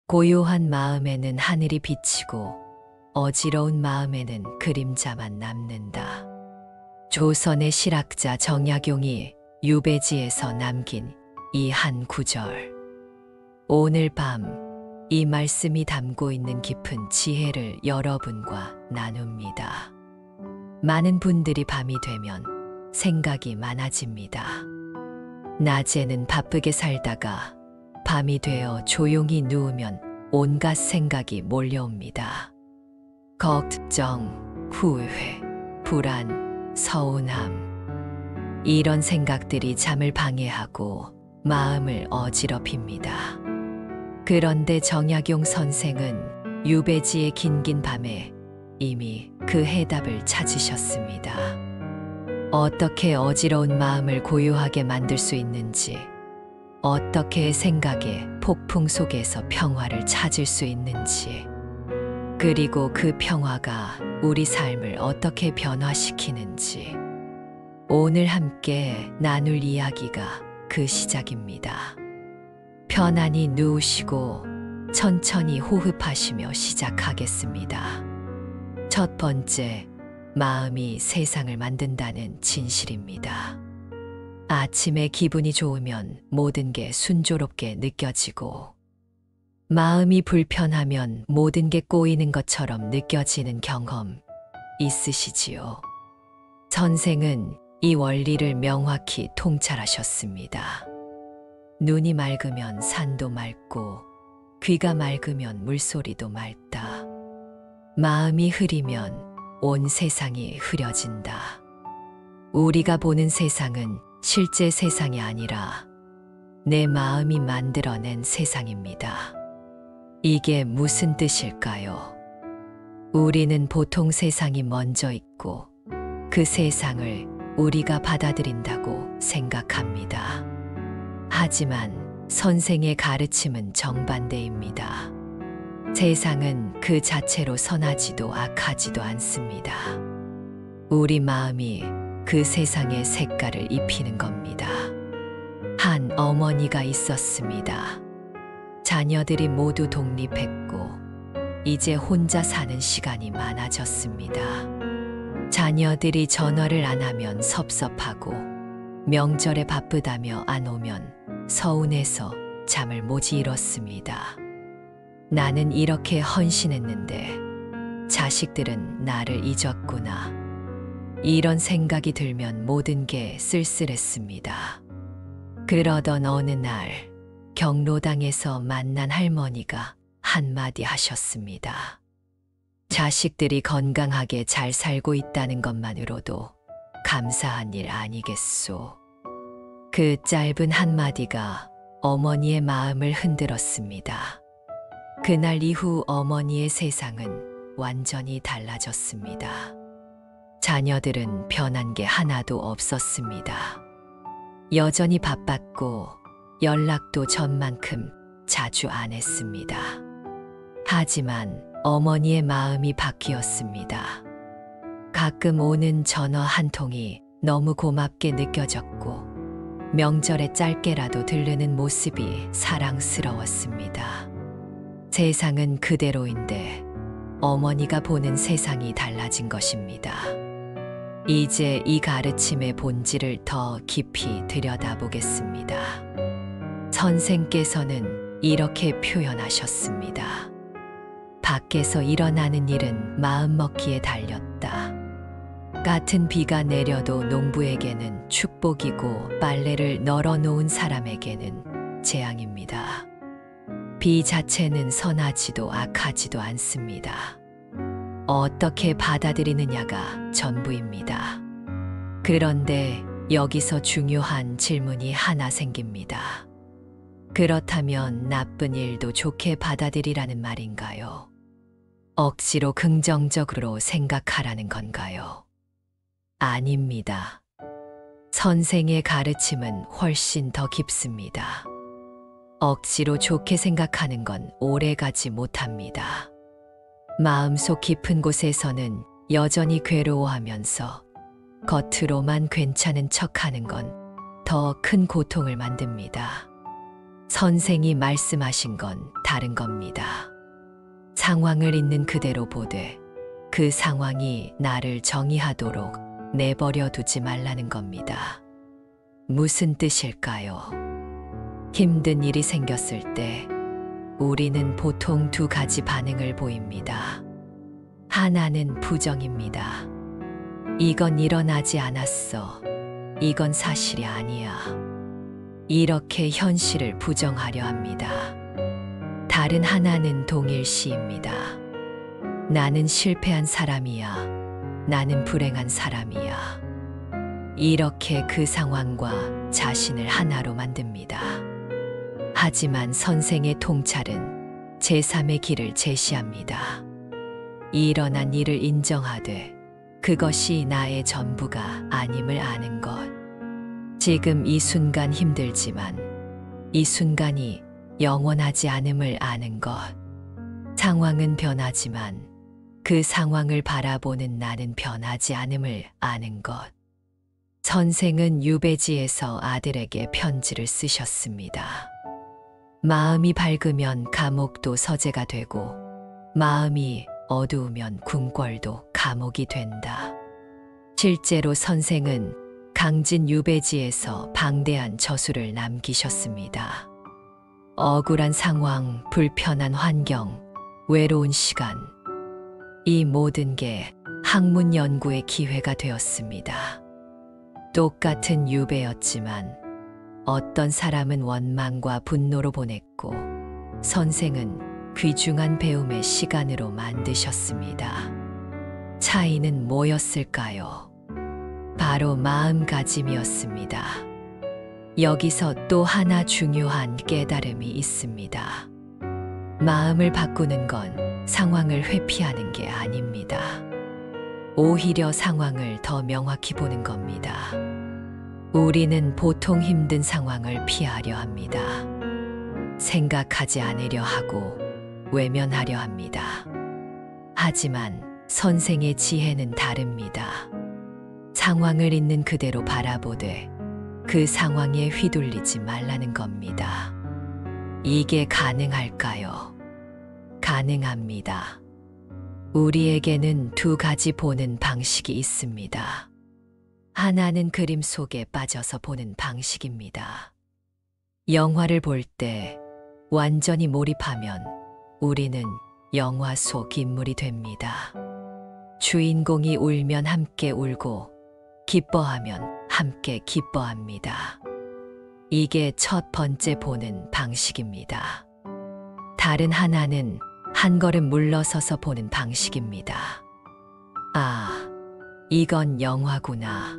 고요한 마음에는 하늘이 비치고 어지러운 마음에는 그림자만 남는다. 조선의 실학자 정약용이 유배지에서 남긴 이 한 구절. 오늘 밤 이 말씀이 담고 있는 깊은 지혜를 여러분과 나눕니다. 많은 분들이 밤이 되면 생각이 많아집니다. 낮에는 바쁘게 살다가 밤이 되어 조용히 누우면 온갖 생각이 몰려옵니다. 걱정, 후회, 불안, 서운함. 이런 생각들이 잠을 방해하고 마음을 어지럽힙니다. 그런데 정약용 선생은 유배지의 긴긴 밤에 이미 그 해답을 찾으셨습니다. 어떻게 어지러운 마음을 고요하게 만들 수 있는지, 어떻게 생각의 폭풍 속에서 평화를 찾을 수 있는지, 그리고 그 평화가 우리 삶을 어떻게 변화시키는지, 오늘 함께 나눌 이야기가 그 시작입니다. 편안히 누우시고 천천히 호흡하시며 시작하겠습니다. 첫 번째, 마음이 세상을 만든다는 진실입니다. 아침에 기분이 좋으면 모든 게 순조롭게 느껴지고, 마음이 불편하면 모든 게 꼬이는 것처럼 느껴지는 경험 있으시지요? 선생은 이 원리를 명확히 통찰하셨습니다. 눈이 맑으면 산도 맑고, 귀가 맑으면 물소리도 맑다. 마음이 흐리면 온 세상이 흐려진다. 우리가 보는 세상은 실제 세상이 아니라 내 마음이 만들어낸 세상입니다. 이게 무슨 뜻일까요? 우리는 보통 세상이 먼저 있고 그 세상을 우리가 받아들인다고 생각합니다. 하지만 선생의 가르침은 정반대입니다. 세상은 그 자체로 선하지도 악하지도 않습니다. 우리 마음이 그 세상의 색깔을 입히는 겁니다. 한 어머니가 있었습니다. 자녀들이 모두 독립했고 이제 혼자 사는 시간이 많아졌습니다. 자녀들이 전화를 안 하면 섭섭하고 명절에 바쁘다며 안 오면 서운해서 잠을 못 이뤘습니다. 나는 이렇게 헌신했는데 자식들은 나를 잊었구나. 이런 생각이 들면 모든 게 쓸쓸했습니다. 그러던 어느 날 경로당에서 만난 할머니가 한마디 하셨습니다. 자식들이 건강하게 잘 살고 있다는 것만으로도 감사한 일 아니겠소. 그 짧은 한마디가 어머니의 마음을 흔들었습니다. 그날 이후 어머니의 세상은 완전히 달라졌습니다. 자녀들은 변한 게 하나도 없었습니다. 여전히 바빴고 연락도 전만큼 자주 안 했습니다. 하지만 어머니의 마음이 바뀌었습니다. 가끔 오는 전화 한 통이 너무 고맙게 느껴졌고 명절에 짧게라도 들르는 모습이 사랑스러웠습니다. 세상은 그대로인데 어머니가 보는 세상이 달라진 것입니다. 이제 이 가르침의 본질을 더 깊이 들여다보겠습니다. 선생께서는 이렇게 표현하셨습니다. 밖에서 일어나는 일은 마음먹기에 달렸다. 같은 비가 내려도 농부에게는 축복이고 빨래를 널어놓은 사람에게는 재앙입니다. 비 자체는 선하지도 악하지도 않습니다. 어떻게 받아들이느냐가 전부입니다. 그런데 여기서 중요한 질문이 하나 생깁니다. 그렇다면 나쁜 일도 좋게 받아들이라는 말인가요? 억지로 긍정적으로 생각하라는 건가요? 아닙니다. 선생의 가르침은 훨씬 더 깊습니다. 억지로 좋게 생각하는 건 오래 가지 못합니다. 마음속 깊은 곳에서는 여전히 괴로워하면서 겉으로만 괜찮은 척하는 건 더 큰 고통을 만듭니다. 선생이 말씀하신 건 다른 겁니다. 상황을 있는 그대로 보되 그 상황이 나를 정의하도록 내버려 두지 말라는 겁니다. 무슨 뜻일까요? 힘든 일이 생겼을 때 우리는 보통 두 가지 반응을 보입니다. 하나는 부정입니다. 이건 일어나지 않았어. 이건 사실이 아니야. 이렇게 현실을 부정하려 합니다. 다른 하나는 동일시입니다. 나는 실패한 사람이야. 나는 불행한 사람이야. 이렇게 그 상황과 자신을 하나로 만듭니다. 하지만 선생의 통찰은 제3의 길을 제시합니다. 일어난 일을 인정하되 그것이 나의 전부가 아님을 아는 것. 지금 이 순간 힘들지만 이 순간이 영원하지 않음을 아는 것. 상황은 변하지만 그 상황을 바라보는 나는 변하지 않음을 아는 것. 선생은 유배지에서 아들에게 편지를 쓰셨습니다. 마음이 밝으면 감옥도 서재가 되고 마음이 어두우면 궁궐도 감옥이 된다. 실제로 선생은 강진 유배지에서 방대한 저수를 남기셨습니다. 억울한 상황, 불편한 환경, 외로운 시간, 이 모든 게 학문 연구의 기회가 되었습니다. 똑같은 유배였지만 어떤 사람은 원망과 분노로 보냈고 선생은 귀중한 배움의 시간으로 만드셨습니다. 차이는 뭐였을까요? 바로 마음가짐이었습니다. 여기서 또 하나 중요한 깨달음이 있습니다. 마음을 바꾸는 건 상황을 회피하는 게 아닙니다. 오히려 상황을 더 명확히 보는 겁니다. 우리는 보통 힘든 상황을 피하려 합니다. 생각하지 않으려 하고 외면하려 합니다. 하지만 선생의 지혜는 다릅니다. 상황을 있는 그대로 바라보되 그 상황에 휘둘리지 말라는 겁니다. 이게 가능할까요? 가능합니다. 우리에게는 두 가지 보는 방식이 있습니다. 하나는 그림 속에 빠져서 보는 방식입니다. 영화를 볼 때 완전히 몰입하면 우리는 영화 속 인물이 됩니다. 주인공이 울면 함께 울고 기뻐하면 함께 기뻐합니다. 이게 첫 번째 보는 방식입니다. 다른 하나는 한 걸음 물러서서 보는 방식입니다. 아, 이건 영화구나.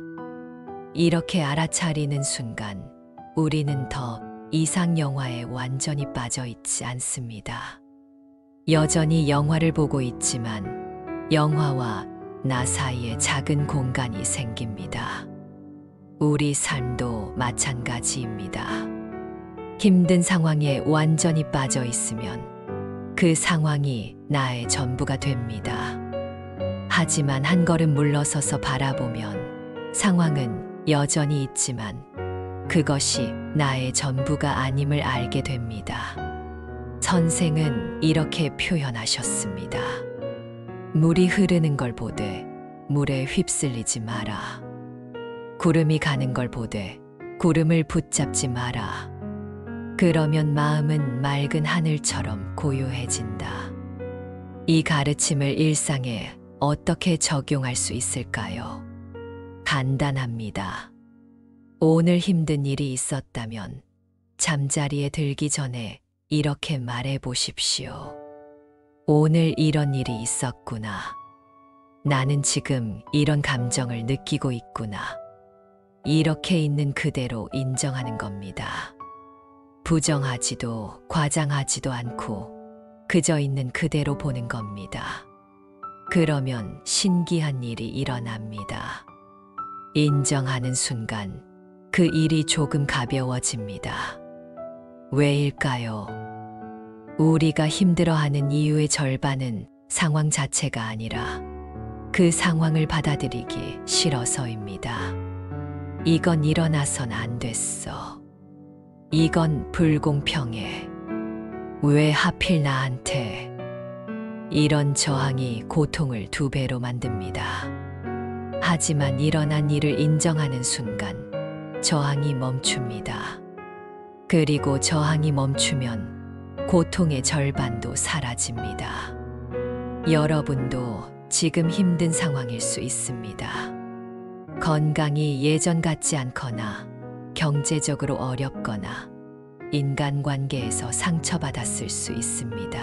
이렇게 알아차리는 순간 우리는 더 이상 영화에 완전히 빠져 있지 않습니다. 여전히 영화를 보고 있지만 영화와 나 사이에 작은 공간이 생깁니다. 우리 삶도 마찬가지입니다. 힘든 상황에 완전히 빠져 있으면 그 상황이 나의 전부가 됩니다. 하지만 한 걸음 물러서서 바라보면 상황은 여전히 있지만 그것이 나의 전부가 아님을 알게 됩니다. 선생은 이렇게 표현하셨습니다. 물이 흐르는 걸 보되 물에 휩쓸리지 마라. 구름이 가는 걸 보되 구름을 붙잡지 마라. 그러면 마음은 맑은 하늘처럼 고요해진다. 이 가르침을 일상에 어떻게 적용할 수 있을까요? 간단합니다. 오늘 힘든 일이 있었다면 잠자리에 들기 전에 이렇게 말해 보십시오. 오늘 이런 일이 있었구나. 나는 지금 이런 감정을 느끼고 있구나. 이렇게 있는 그대로 인정하는 겁니다. 부정하지도 과장하지도 않고 그저 있는 그대로 보는 겁니다. 그러면 신기한 일이 일어납니다. 인정하는 순간 그 일이 조금 가벼워집니다. 왜일까요? 우리가 힘들어하는 이유의 절반은 상황 자체가 아니라 그 상황을 받아들이기 싫어서입니다. 이건 일어나선 안 됐어. 이건 불공평해. 왜 하필 나한테? 이런 저항이 고통을 2배로 만듭니다. 하지만 일어난 일을 인정하는 순간 저항이 멈춥니다. 그리고 저항이 멈추면 고통의 절반도 사라집니다. 여러분도 지금 힘든 상황일 수 있습니다. 건강이 예전 같지 않거나 경제적으로 어렵거나 인간관계에서 상처받았을 수 있습니다.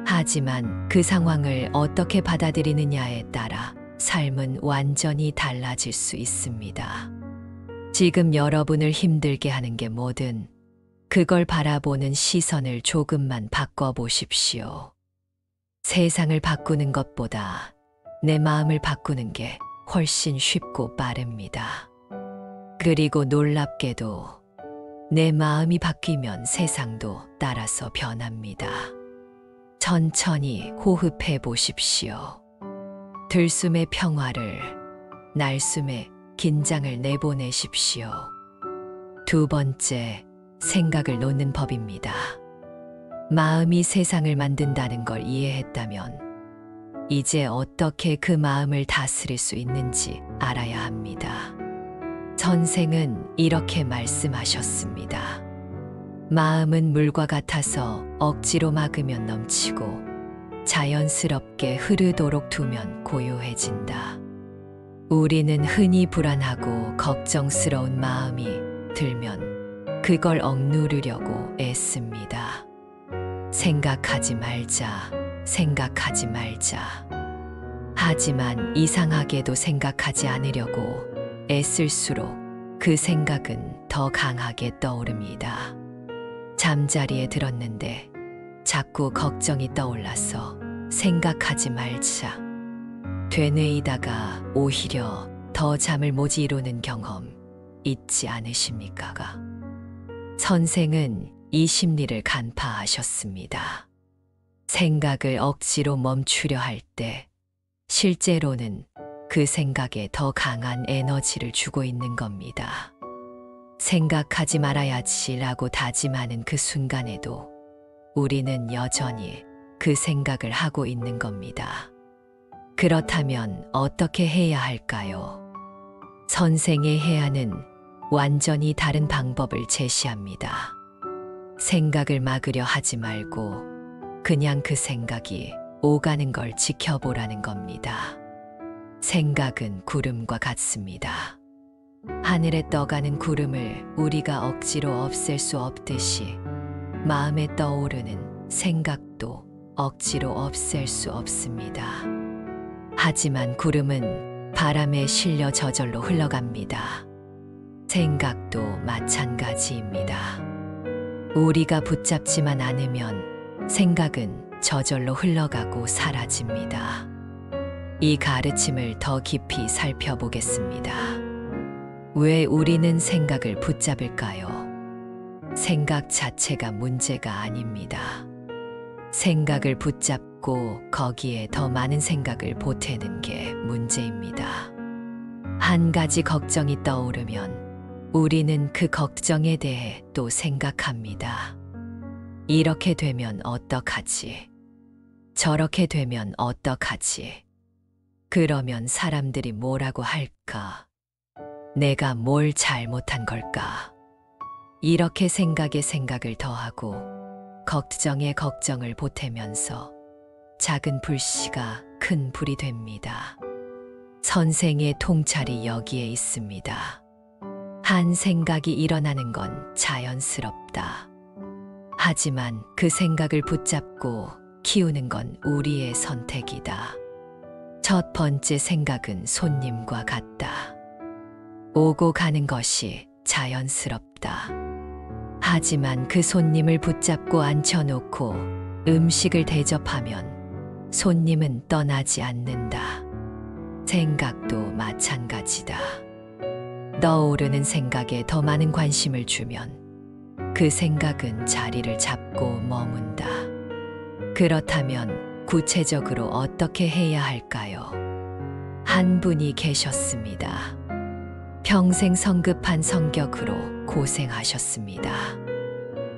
하지만 그 상황을 어떻게 받아들이느냐에 따라 삶은 완전히 달라질 수 있습니다. 지금 여러분을 힘들게 하는 게 뭐든 그걸 바라보는 시선을 조금만 바꿔보십시오. 세상을 바꾸는 것보다 내 마음을 바꾸는 게 훨씬 쉽고 빠릅니다. 그리고 놀랍게도 내 마음이 바뀌면 세상도 따라서 변합니다. 천천히 호흡해 보십시오. 들숨의 평화를, 날숨의 긴장을 내보내십시오. 2번째, 생각을 놓는 법입니다. 마음이 세상을 만든다는 걸 이해했다면 이제 어떻게 그 마음을 다스릴 수 있는지 알아야 합니다. 선생은 이렇게 말씀하셨습니다. 마음은 물과 같아서 억지로 막으면 넘치고 자연스럽게 흐르도록 두면 고요해진다. 우리는 흔히 불안하고 걱정스러운 마음이 들면 그걸 억누르려고 애씁니다. 생각하지 말자, 생각하지 말자. 하지만 이상하게도 생각하지 않으려고 애쓸수록 그 생각은 더 강하게 떠오릅니다. 잠자리에 들었는데 자꾸 걱정이 떠올라서 생각하지 말자. 되뇌이다가 오히려 더 잠을 못 이루는 경험 있지 않으십니까? 선생은 이 심리를 간파하셨습니다. 생각을 억지로 멈추려 할 때 실제로는 그 생각에 더 강한 에너지를 주고 있는 겁니다. 생각하지 말아야지라고 다짐하는 그 순간에도 우리는 여전히 그 생각을 하고 있는 겁니다. 그렇다면 어떻게 해야 할까요? 선생의 해안은 완전히 다른 방법을 제시합니다. 생각을 막으려 하지 말고 그냥 그 생각이 오가는 걸 지켜보라는 겁니다. 생각은 구름과 같습니다. 하늘에 떠가는 구름을 우리가 억지로 없앨 수 없듯이 마음에 떠오르는 생각도 억지로 없앨 수 없습니다. 하지만 구름은 바람에 실려 저절로 흘러갑니다. 생각도 마찬가지입니다. 우리가 붙잡지만 않으면 생각은 저절로 흘러가고 사라집니다. 이 가르침을 더 깊이 살펴보겠습니다. 왜 우리는 생각을 붙잡을까요? 생각 자체가 문제가 아닙니다. 생각을 붙잡고 거기에 더 많은 생각을 보태는 게 문제입니다. 한 가지 걱정이 떠오르면 우리는 그 걱정에 대해 또 생각합니다. 이렇게 되면 어떡하지? 저렇게 되면 어떡하지? 그러면 사람들이 뭐라고 할까? 내가 뭘 잘못한 걸까? 이렇게 생각에 생각을 더하고 걱정에 걱정을 보태면서 작은 불씨가 큰 불이 됩니다. 선생의 통찰이 여기에 있습니다. 한 생각이 일어나는 건 자연스럽다. 하지만 그 생각을 붙잡고 키우는 건 우리의 선택이다. 첫 번째 생각은 손님과 같다. 오고 가는 것이 자연스럽다. 하지만 그 손님을 붙잡고 앉혀놓고 음식을 대접하면 손님은 떠나지 않는다. 생각도 마찬가지다. 떠오르는 생각에 더 많은 관심을 주면 그 생각은 자리를 잡고 머문다. 그렇다면 구체적으로 어떻게 해야 할까요? 한 분이 계셨습니다. 평생 성급한 성격으로 고생하셨습니다.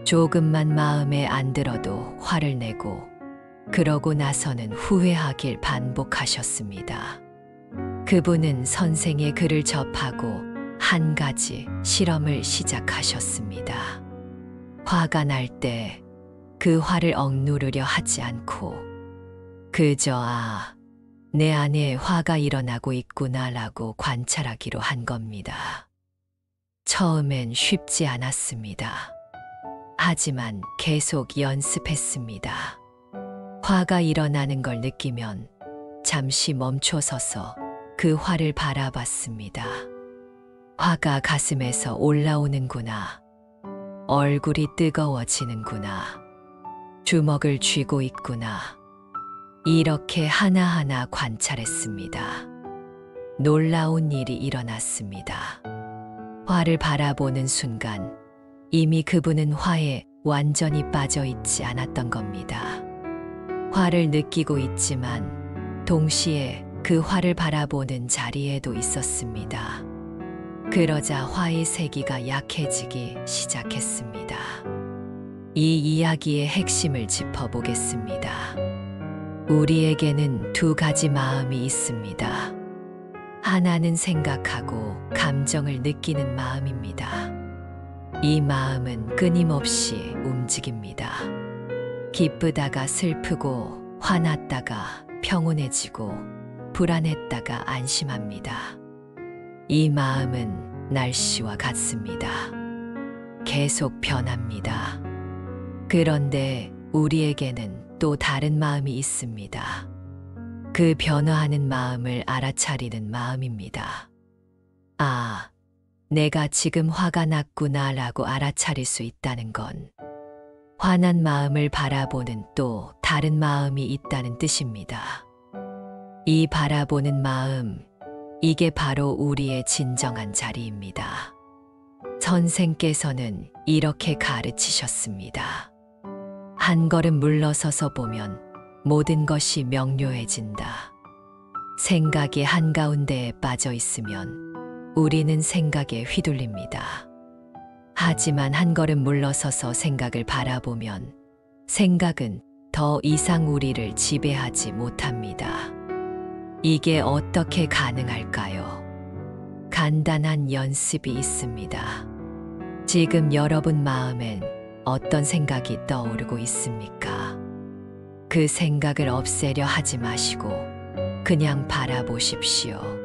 조금만 마음에 안 들어도 화를 내고 그러고 나서는 후회하길 반복하셨습니다. 그분은 선생의 글을 접하고 한 가지 실험을 시작하셨습니다. 화가 날 때 그 화를 억누르려 하지 않고 그저 내 안에 화가 일어나고 있구나라고 관찰하기로 한 겁니다. 처음엔 쉽지 않았습니다. 하지만 계속 연습했습니다. 화가 일어나는 걸 느끼면 잠시 멈춰서서 그 화를 바라봤습니다. 화가 가슴에서 올라오는구나. 얼굴이 뜨거워지는구나. 주먹을 쥐고 있구나. 이렇게 하나하나 관찰했습니다. 놀라운 일이 일어났습니다. 화를 바라보는 순간 이미 그분은 화에 완전히 빠져 있지 않았던 겁니다. 화를 느끼고 있지만 동시에 그 화를 바라보는 자리에도 있었습니다. 그러자 화의 세기가 약해지기 시작했습니다. 이 이야기의 핵심을 짚어보겠습니다. 우리에게는 두 가지 마음이 있습니다. 하나는 생각하고 감정을 느끼는 마음입니다. 이 마음은 끊임없이 움직입니다. 기쁘다가 슬프고 화났다가 평온해지고 불안했다가 안심합니다. 이 마음은 날씨와 같습니다. 계속 변합니다. 그런데 우리에게는 또 다른 마음이 있습니다. 그 변화하는 마음을 알아차리는 마음입니다. 내가 지금 화가 났구나라고 알아차릴 수 있다는 건 화난 마음을 바라보는 또 다른 마음이 있다는 뜻입니다. 이 바라보는 마음, 이게 바로 우리의 진정한 자리입니다. 선생께서는 이렇게 가르치셨습니다. 한 걸음 물러서서 보면 모든 것이 명료해진다. 생각이 한가운데에 빠져 있으면 우리는 생각에 휘둘립니다. 하지만 한 걸음 물러서서 생각을 바라보면 생각은 더 이상 우리를 지배하지 못합니다. 이게 어떻게 가능할까요? 간단한 연습이 있습니다. 지금 여러분 마음엔 어떤 생각이 떠오르고 있습니까? 그 생각을 없애려 하지 마시고 그냥 바라보십시오.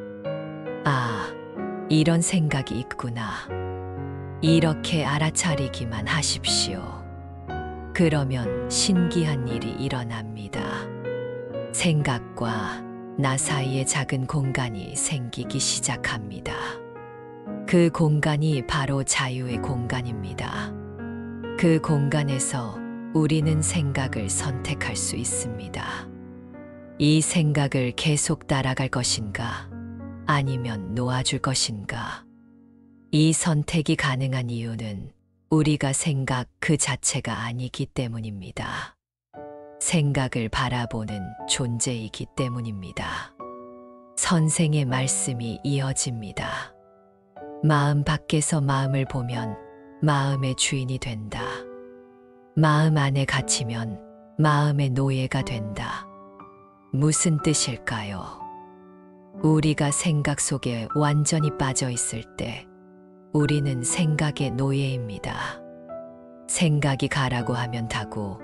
이런 생각이 있구나. 이렇게 알아차리기만 하십시오. 그러면 신기한 일이 일어납니다. 생각과 나 사이에 작은 공간이 생기기 시작합니다. 그 공간이 바로 자유의 공간입니다. 그 공간에서 우리는 생각을 선택할 수 있습니다. 이 생각을 계속 따라갈 것인가, 아니면 놓아줄 것인가. 이 선택이 가능한 이유는 우리가 생각 그 자체가 아니기 때문입니다. 생각을 바라보는 존재이기 때문입니다. 선생의 말씀이 이어집니다. 마음 밖에서 마음을 보면 마음의 주인이 된다. 마음 안에 갇히면 마음의 노예가 된다. 무슨 뜻일까요? 우리가 생각 속에 완전히 빠져 있을 때 우리는 생각의 노예입니다. 생각이 가라고 하면 가고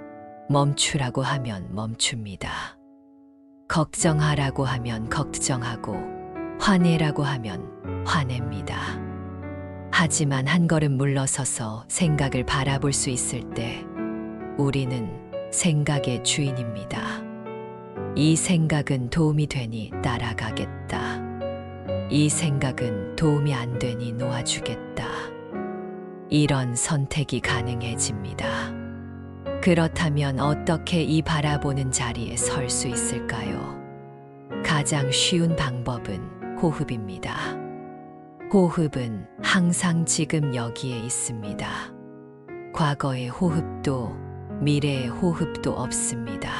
멈추라고 하면 멈춥니다. 걱정하라고 하면 걱정하고 화내라고 하면 화냅니다. 하지만 한 걸음 물러서서 생각을 바라볼 수 있을 때 우리는 생각의 주인입니다. 이 생각은 도움이 되니 따라가겠다. 이 생각은 도움이 안 되니 놓아주겠다. 이런 선택이 가능해집니다. 그렇다면 어떻게 이 바라보는 자리에 설 수 있을까요? 가장 쉬운 방법은 호흡입니다. 호흡은 항상 지금 여기에 있습니다. 과거의 호흡도 미래의 호흡도 없습니다.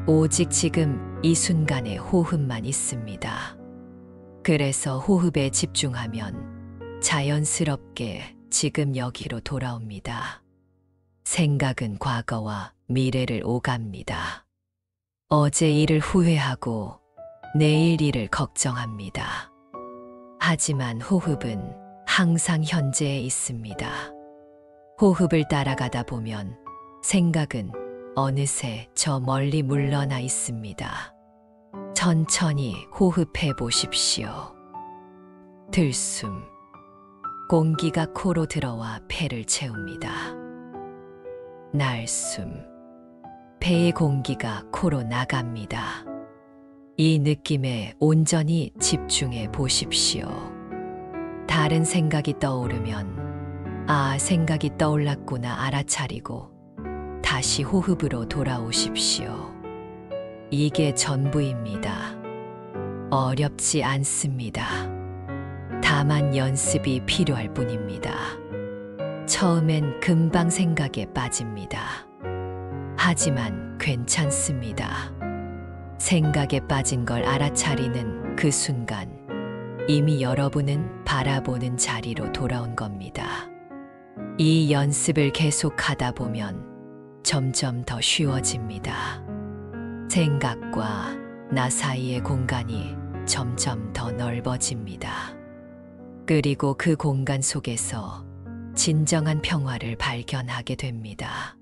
오직 지금 이 순간의 호흡만 있습니다. 그래서 호흡에 집중하면 자연스럽게 지금 여기로 돌아옵니다. 생각은 과거와 미래를 오갑니다. 어제 일을 후회하고 내일 일을 걱정합니다. 하지만 호흡은 항상 현재에 있습니다. 호흡을 따라가다 보면 생각은 어느새 저 멀리 물러나 있습니다. 천천히 호흡해 보십시오. 들숨. 공기가 코로 들어와 폐를 채웁니다. 날숨. 폐의 공기가 코로 나갑니다. 이 느낌에 온전히 집중해 보십시오. 다른 생각이 떠오르면 생각이 떠올랐구나 알아차리고 다시 호흡으로 돌아오십시오. 이게 전부입니다. 어렵지 않습니다. 다만 연습이 필요할 뿐입니다. 처음엔 금방 생각에 빠집니다. 하지만 괜찮습니다. 생각에 빠진 걸 알아차리는 그 순간 이미 여러분은 바라보는 자리로 돌아온 겁니다. 이 연습을 계속하다 보면 점점 더 쉬워집니다. 생각과 나 사이의 공간이 점점 더 넓어집니다. 그리고 그 공간 속에서 진정한 평화를 발견하게 됩니다.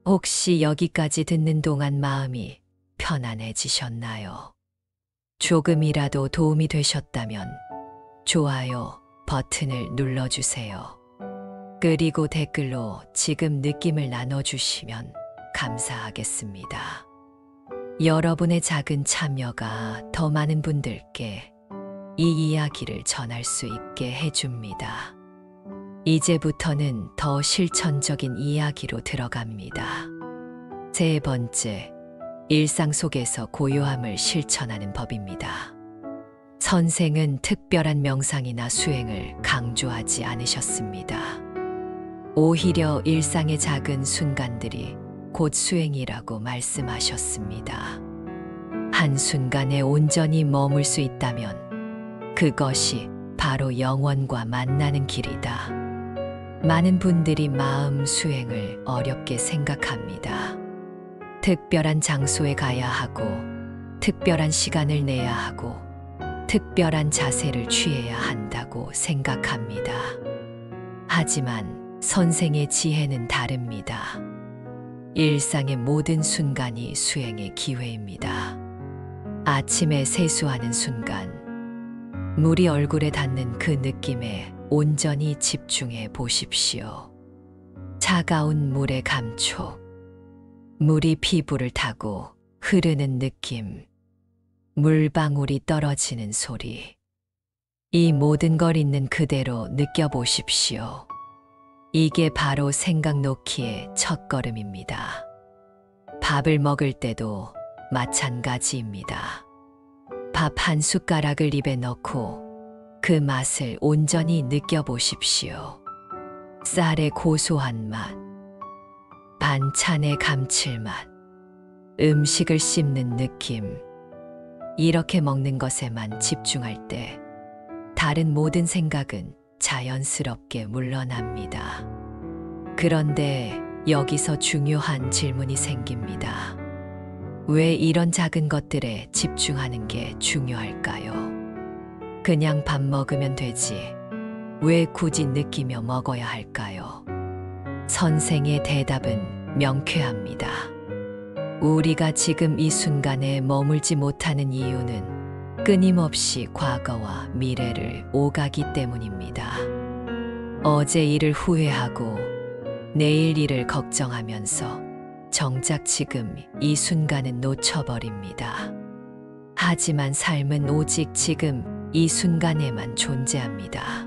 혹시 여기까지 듣는 동안 마음이 편안해지셨나요? 조금이라도 도움이 되셨다면 좋아요 버튼을 눌러주세요. 그리고 댓글로 지금 느낌을 나눠주시면 감사하겠습니다. 여러분의 작은 참여가 더 많은 분들께 이 이야기를 전할 수 있게 해줍니다. 이제부터는 더 실천적인 이야기로 들어갑니다. 세 번째, 일상 속에서 고요함을 실천하는 법입니다. 선생은 특별한 명상이나 수행을 강조하지 않으셨습니다. 오히려 일상의 작은 순간들이 곧 수행이라고 말씀하셨습니다. 한순간에 온전히 머물 수 있다면 그것이 바로 영원과 만나는 길이다. 많은 분들이 마음 수행을 어렵게 생각합니다. 특별한 장소에 가야 하고, 특별한 시간을 내야 하고, 특별한 자세를 취해야 한다고 생각합니다. 하지만 선생의 지혜는 다릅니다. 일상의 모든 순간이 수행의 기회입니다. 아침에 세수하는 순간, 물이 얼굴에 닿는 그 느낌에 온전히 집중해 보십시오. 차가운 물의 감촉, 물이 피부를 타고 흐르는 느낌, 물방울이 떨어지는 소리. 이 모든 걸 있는 그대로 느껴보십시오. 이게 바로 생각 놓기의 첫걸음입니다. 밥을 먹을 때도 마찬가지입니다. 밥 한 숟가락을 입에 넣고 그 맛을 온전히 느껴보십시오. 쌀의 고소한 맛, 반찬의 감칠맛, 음식을 씹는 느낌. 이렇게 먹는 것에만 집중할 때 다른 모든 생각은 자연스럽게 물러납니다. 그런데 여기서 중요한 질문이 생깁니다. 왜 이런 작은 것들에 집중하는 게 중요할까요? 그냥 밥 먹으면 되지. 왜 굳이 느끼며 먹어야 할까요? 선생의 대답은 명쾌합니다. 우리가 지금 이 순간에 머물지 못하는 이유는 끊임없이 과거와 미래를 오가기 때문입니다. 어제 일을 후회하고 내일 일을 걱정하면서 정작 지금 이 순간은 놓쳐버립니다. 하지만 삶은 오직 지금 이 순간에만 존재합니다.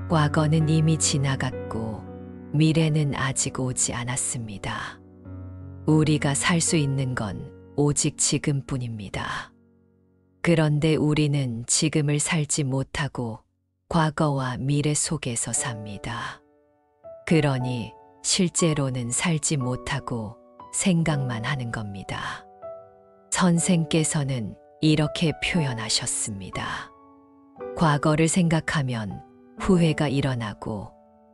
과거는 이미 지나갔고 미래는 아직 오지 않았습니다. 우리가 살 수 있는 건 오직 지금뿐입니다. 그런데 우리는 지금을 살지 못하고 과거와 미래 속에서 삽니다. 그러니 실제로는 살지 못하고 생각만 하는 겁니다. 선생께서는 이렇게 표현하셨습니다. 과거를 생각하면 후회가 일어나고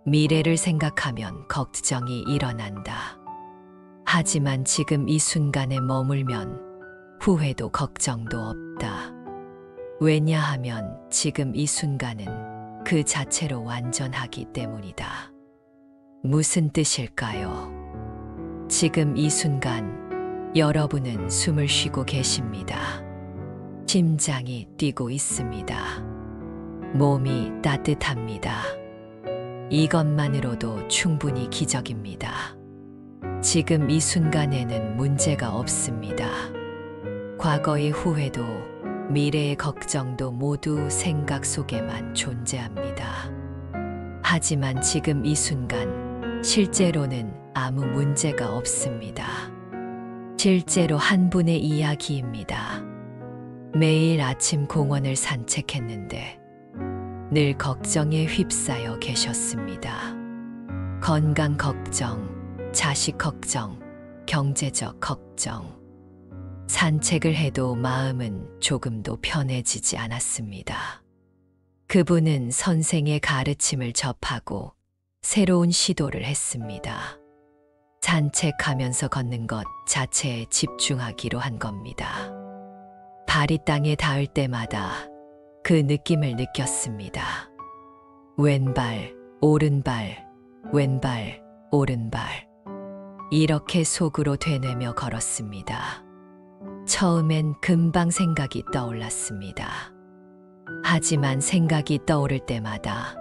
미래를 생각하면 걱정이 일어난다. 하지만 지금 이 순간에 머물면 후회도 걱정도 없다. 왜냐하면 지금 이 순간은 그 자체로 완전하기 때문이다. 무슨 뜻일까요? 지금 이 순간 여러분은 숨을 쉬고 계십니다. 심장이 뛰고 있습니다. 몸이 따뜻합니다. 이것만으로도 충분히 기적입니다. 지금 이 순간에는 문제가 없습니다. 과거의 후회도 미래의 걱정도 모두 생각 속에만 존재합니다. 하지만 지금 이 순간 실제로는 아무 문제가 없습니다. 실제로 한 분의 이야기입니다. 매일 아침 공원을 산책했는데 늘 걱정에 휩싸여 계셨습니다. 건강 걱정, 자식 걱정, 경제적 걱정. 산책을 해도 마음은 조금도 편해지지 않았습니다. 그분은 선생의 가르침을 접하고 새로운 시도를 했습니다. 산책하면서 걷는 것 자체에 집중하기로 한 겁니다. 발이 땅에 닿을 때마다 그 느낌을 느꼈습니다. 왼발, 오른발, 왼발, 오른발. 이렇게 속으로 되뇌며 걸었습니다. 처음엔 금방 생각이 떠올랐습니다. 하지만 생각이 떠오를 때마다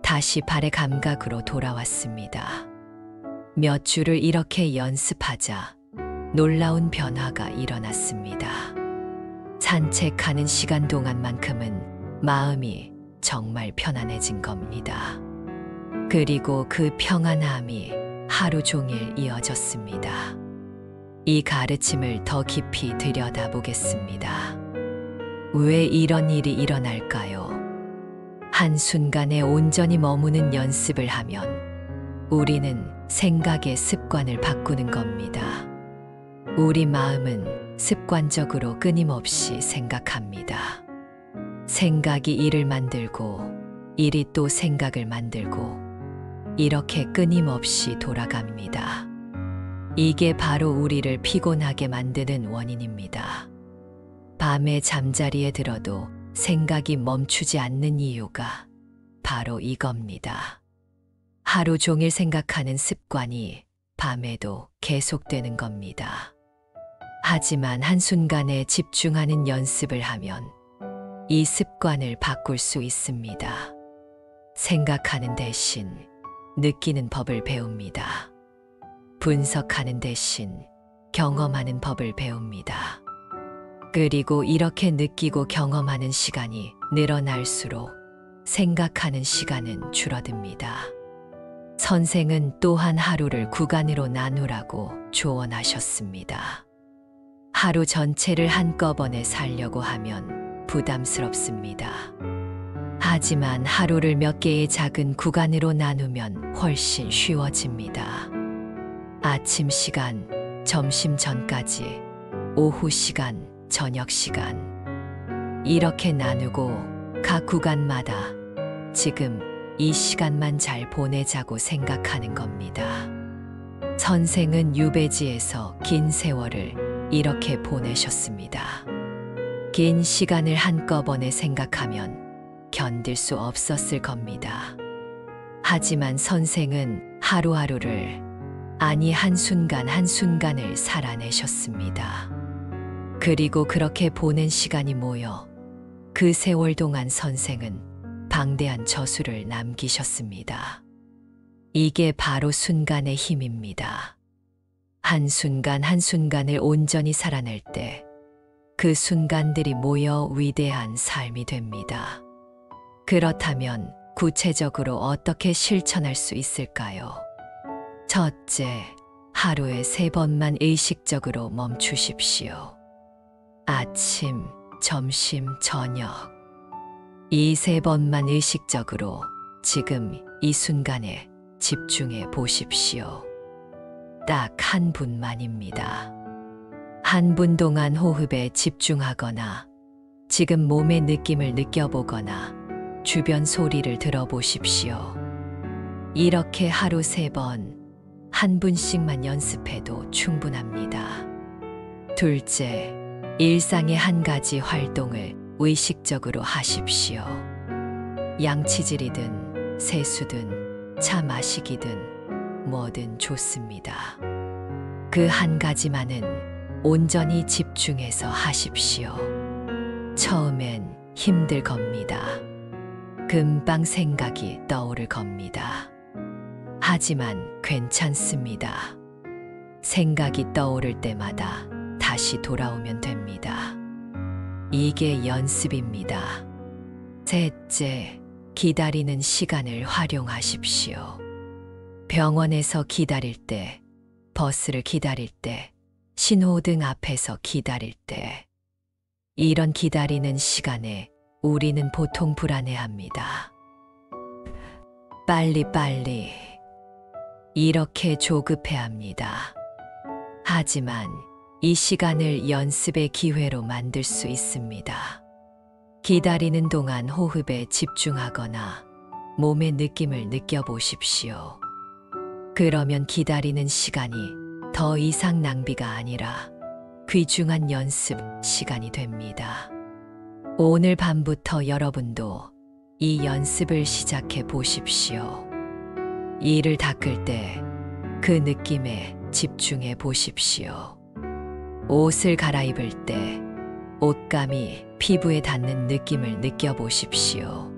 다시 발의 감각으로 돌아왔습니다. 몇 주를 이렇게 연습하자 놀라운 변화가 일어났습니다. 산책하는 시간 동안만큼은 마음이 정말 편안해진 겁니다. 그리고 그 평안함이 하루 종일 이어졌습니다. 이 가르침을 더 깊이 들여다보겠습니다. 왜 이런 일이 일어날까요? 한순간에 온전히 머무는 연습을 하면 우리는 생각의 습관을 바꾸는 겁니다. 우리 마음은 습관적으로 끊임없이 생각합니다. 생각이 일을 만들고 일이 또 생각을 만들고 이렇게 끊임없이 돌아갑니다. 이게 바로 우리를 피곤하게 만드는 원인입니다. 밤에 잠자리에 들어도 생각이 멈추지 않는 이유가 바로 이겁니다. 하루 종일 생각하는 습관이 밤에도 계속되는 겁니다. 하지만 한순간에 집중하는 연습을 하면 이 습관을 바꿀 수 있습니다. 생각하는 대신 느끼는 법을 배웁니다. 분석하는 대신 경험하는 법을 배웁니다. 그리고 이렇게 느끼고 경험하는 시간이 늘어날수록 생각하는 시간은 줄어듭니다. 선생은 또한 하루를 구간으로 나누라고 조언하셨습니다. 하루 전체를 한꺼번에 살려고 하면 부담스럽습니다. 하지만 하루를 몇 개의 작은 구간으로 나누면 훨씬 쉬워집니다. 아침 시간, 점심 전까지, 오후 시간, 저녁 시간. 이렇게 나누고 각 구간마다 지금 이 시간만 잘 보내자고 생각하는 겁니다. 선생은 유배지에서 긴 세월을 이렇게 보내셨습니다. 긴 시간을 한꺼번에 생각하면 견딜 수 없었을 겁니다. 하지만 선생은 하루하루를, 아니 한순간 한순간을 살아내셨습니다. 그리고 그렇게 보낸 시간이 모여 그 세월 동안 선생은 방대한 저수를 남기셨습니다. 이게 바로 순간의 힘입니다. 한순간 한순간을 온전히 살아낼 때 그 순간들이 모여 위대한 삶이 됩니다. 그렇다면 구체적으로 어떻게 실천할 수 있을까요? 첫째, 하루에 3번만 의식적으로 멈추십시오. 아침, 점심, 저녁. 이 3번만 의식적으로 지금 이 순간에 집중해 보십시오. 딱 한 분만입니다. 한 분 동안 호흡에 집중하거나 지금 몸의 느낌을 느껴보거나 주변 소리를 들어보십시오. 이렇게 하루 3번, 한 분씩만 연습해도 충분합니다. 둘째, 일상의 한 가지 활동을 의식적으로 하십시오. 양치질이든 세수든 차 마시기든 뭐든 좋습니다. 그 한 가지만은 온전히 집중해서 하십시오. 처음엔 힘들 겁니다. 금방 생각이 떠오를 겁니다. 하지만 괜찮습니다. 생각이 떠오를 때마다 다시 돌아오면 됩니다. 이게 연습입니다. 셋째, 기다리는 시간을 활용하십시오. 병원에서 기다릴 때, 버스를 기다릴 때, 신호등 앞에서 기다릴 때, 이런 기다리는 시간에 우리는 보통 불안해합니다. 빨리빨리 이렇게 조급해합니다. 하지만 이 시간을 연습의 기회로 만들 수 있습니다. 기다리는 동안 호흡에 집중하거나 몸의 느낌을 느껴보십시오. 그러면 기다리는 시간이 더 이상 낭비가 아니라 귀중한 연습 시간이 됩니다. 오늘 밤부터 여러분도 이 연습을 시작해 보십시오. 이를 닦을 때 그 느낌에 집중해 보십시오. 옷을 갈아입을 때 옷감이 피부에 닿는 느낌을 느껴보십시오.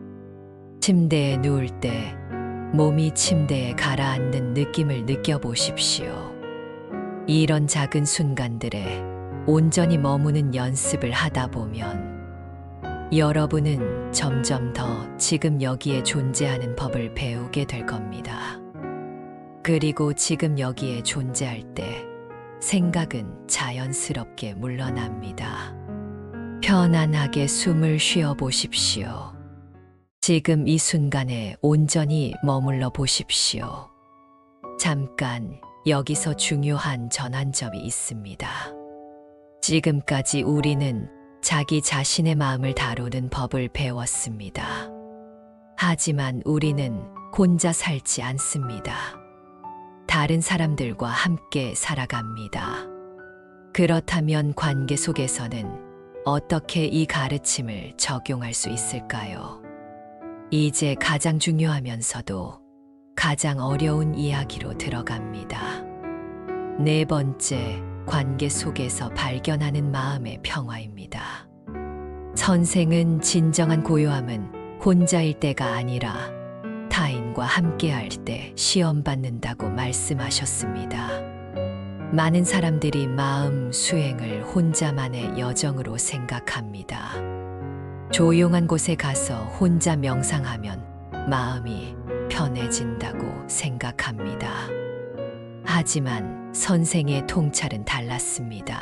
침대에 누울 때 몸이 침대에 가라앉는 느낌을 느껴보십시오. 이런 작은 순간들에 온전히 머무는 연습을 하다 보면 여러분은 점점 더 지금 여기에 존재하는 법을 배우게 될 겁니다. 그리고 지금 여기에 존재할 때 생각은 자연스럽게 물러납니다. 편안하게 숨을 쉬어 보십시오. 지금 이 순간에 온전히 머물러 보십시오. 잠깐 여기서 중요한 전환점이 있습니다. 지금까지 우리는 자기 자신의 마음을 다루는 법을 배웠습니다. 하지만 우리는 혼자 살지 않습니다. 다른 사람들과 함께 살아갑니다. 그렇다면 관계 속에서는 어떻게 이 가르침을 적용할 수 있을까요? 이제 가장 중요하면서도 가장 어려운 이야기로 들어갑니다. 네 번째, 관계 속에서 발견하는 마음의 평화입니다. 선생은 진정한 고요함은 혼자일 때가 아니라 타인과 함께할 때 시험받는다고 말씀하셨습니다. 많은 사람들이 마음 수행을 혼자만의 여정으로 생각합니다. 조용한 곳에 가서 혼자 명상하면 마음이 편해진다고 생각합니다. 하지만 선생의 통찰은 달랐습니다.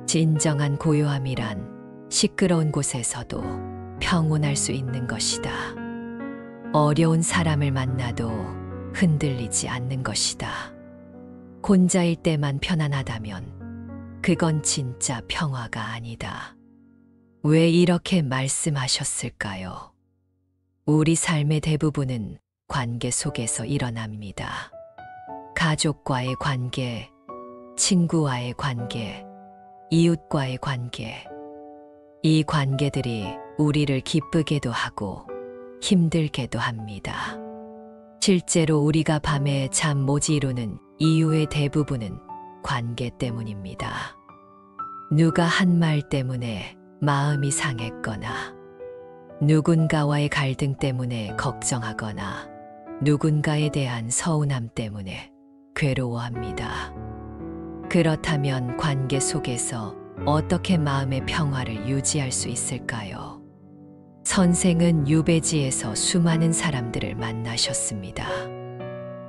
진정한 고요함이란 시끄러운 곳에서도 평온할 수 있는 것이다. 어려운 사람을 만나도 흔들리지 않는 것이다. 혼자일 때만 편안하다면 그건 진짜 평화가 아니다. 왜 이렇게 말씀하셨을까요? 우리 삶의 대부분은 관계 속에서 일어납니다. 가족과의 관계, 친구와의 관계, 이웃과의 관계. 이 관계들이 우리를 기쁘게도 하고 힘들게도 합니다. 실제로 우리가 밤에 잠 못 이루는 이유의 대부분은 관계 때문입니다. 누가 한 말 때문에 마음이 상했거나, 누군가와의 갈등 때문에 걱정하거나, 누군가에 대한 서운함 때문에 괴로워합니다. 그렇다면 관계 속에서 어떻게 마음의 평화를 유지할 수 있을까요? 선생은 유배지에서 수많은 사람들을 만나셨습니다.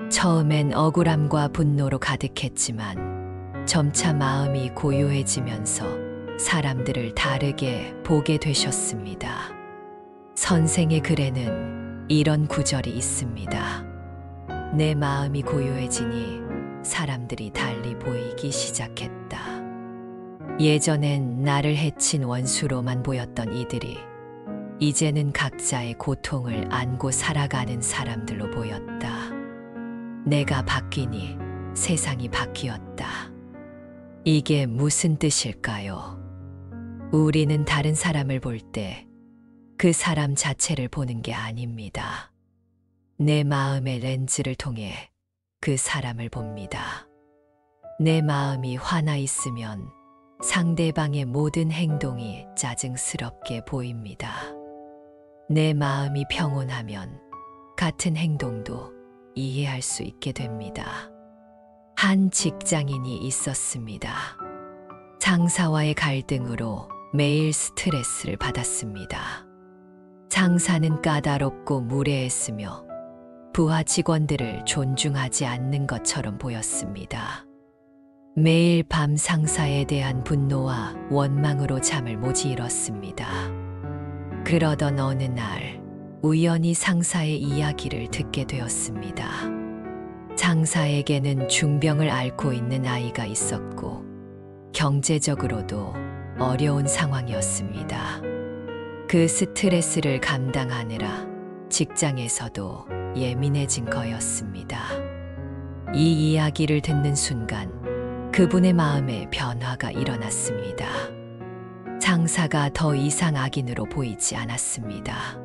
처음엔 억울함과 분노로 가득했지만 점차 마음이 고요해지면서 사람들을 다르게 보게 되셨습니다. 선생의 글에는 이런 구절이 있습니다. 내 마음이 고요해지니 사람들이 달리 보이기 시작했다. 예전엔 나를 해친 원수로만 보였던 이들이 이제는 각자의 고통을 안고 살아가는 사람들로 보였다. 내가 바뀌니 세상이 바뀌었다. 이게 무슨 뜻일까요? 우리는 다른 사람을 볼 때 그 사람 자체를 보는 게 아닙니다. 내 마음의 렌즈를 통해 그 사람을 봅니다. 내 마음이 화나 있으면 상대방의 모든 행동이 짜증스럽게 보입니다. 내 마음이 평온하면 같은 행동도 이해할 수 있게 됩니다. 한 직장인이 있었습니다. 상사와의 갈등으로 매일 스트레스를 받았습니다. 상사는 까다롭고 무례했으며 부하 직원들을 존중하지 않는 것처럼 보였습니다. 매일 밤 상사에 대한 분노와 원망으로 잠을 못 이뤘습니다. 그러던 어느 날 우연히 상사의 이야기를 듣게 되었습니다. 상사에게는 중병을 앓고 있는 아이가 있었고 경제적으로도 어려운 상황이었습니다. 그 스트레스를 감당하느라 직장에서도 예민해진 거였습니다. 이 이야기를 듣는 순간 그분의 마음에 변화가 일어났습니다. 상사가 더 이상 악인으로 보이지 않았습니다.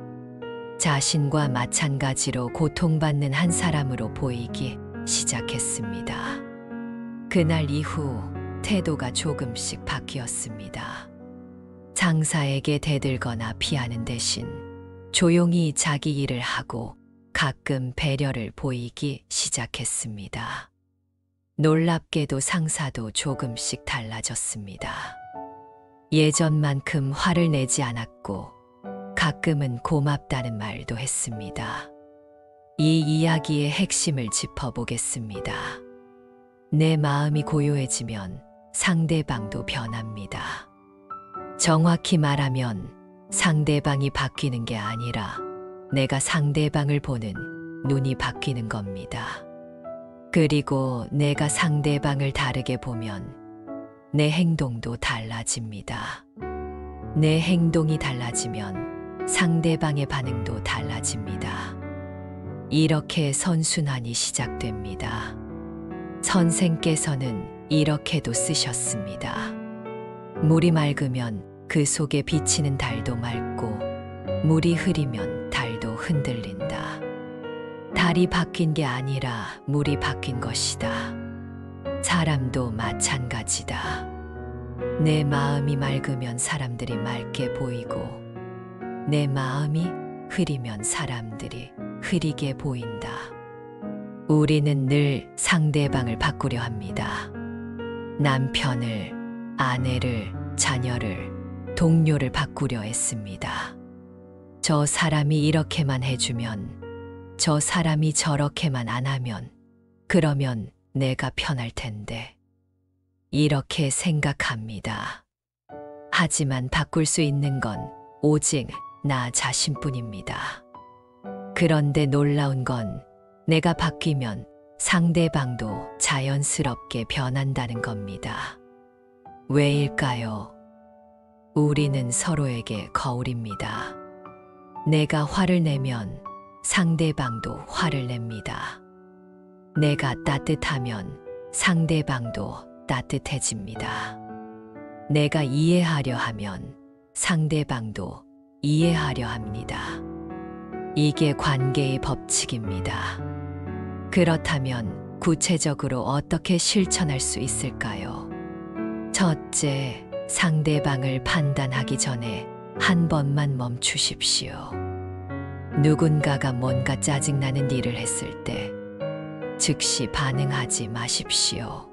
자신과 마찬가지로 고통받는 한 사람으로 보이기 시작했습니다. 그날 이후 태도가 조금씩 바뀌었습니다. 상사에게 대들거나 피하는 대신 조용히 자기 일을 하고 가끔 배려를 보이기 시작했습니다. 놀랍게도 상사도 조금씩 달라졌습니다. 예전만큼 화를 내지 않았고 가끔은 고맙다는 말도 했습니다. 이 이야기의 핵심을 짚어보겠습니다. 내 마음이 고요해지면 상대방도 변합니다. 정확히 말하면 상대방이 바뀌는 게 아니라 내가 상대방을 보는 눈이 바뀌는 겁니다. 그리고 내가 상대방을 다르게 보면 내 행동도 달라집니다. 내 행동이 달라지면 상대방의 반응도 달라집니다. 이렇게 선순환이 시작됩니다. 선생께서는 이렇게도 쓰셨습니다. 물이 맑으면 그 속에 비치는 달도 맑고 물이 흐리면 달도 흔들린다. 달이 바뀐 게 아니라 물이 바뀐 것이다. 사람도 마찬가지다. 내 마음이 맑으면 사람들이 맑게 보이고 내 마음이 흐리면 사람들이 흐리게 보인다. 우리는 늘 상대방을 바꾸려 합니다. 남편을, 아내를, 자녀를, 동료를 바꾸려 했습니다. 저 사람이 이렇게만 해주면, 저 사람이 저렇게만 안 하면, 그러면 내가 편할 텐데. 이렇게 생각합니다. 하지만 바꿀 수 있는 건 오직 나 자신뿐입니다. 그런데 놀라운 건 내가 바뀌면 상대방도 자연스럽게 변한다는 겁니다. 왜일까요? 우리는 서로에게 거울입니다. 내가 화를 내면 상대방도 화를 냅니다. 내가 따뜻하면 상대방도 따뜻해집니다. 내가 이해하려 하면 상대방도 이해하려 합니다. 이게 관계의 법칙입니다. 그렇다면 구체적으로 어떻게 실천할 수 있을까요? 첫째, 상대방을 판단하기 전에 한 번만 멈추십시오. 누군가가 뭔가 짜증나는 일을 했을 때 즉시 반응하지 마십시오.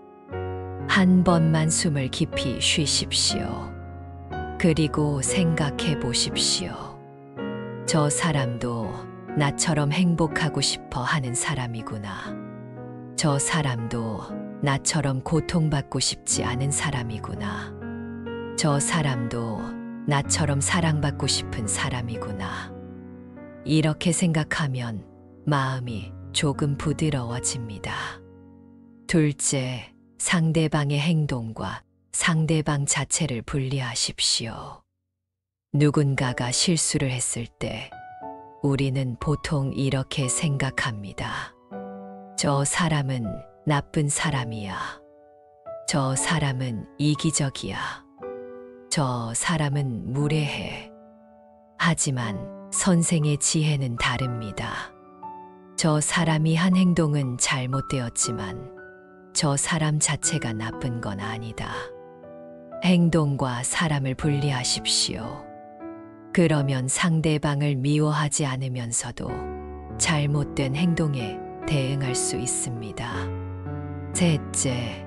한 번만 숨을 깊이 쉬십시오. 그리고 생각해 보십시오. 저 사람도 나처럼 행복하고 싶어 하는 사람이구나. 저 사람도 나처럼 고통받고 싶지 않은 사람이구나. 저 사람도 나처럼 사랑받고 싶은 사람이구나. 이렇게 생각하면 마음이 조금 부드러워집니다. 둘째, 상대방의 행동과 상대방 자체를 분리하십시오. 누군가가 실수를 했을 때 우리는 보통 이렇게 생각합니다. 저 사람은 나쁜 사람이야. 저 사람은 이기적이야. 저 사람은 무례해. 하지만 선생의 지혜는 다릅니다. 저 사람이 한 행동은 잘못되었지만 저 사람 자체가 나쁜 건 아니다. 행동과 사람을 분리하십시오. 그러면 상대방을 미워하지 않으면서도 잘못된 행동에 대응할 수 있습니다. 셋째,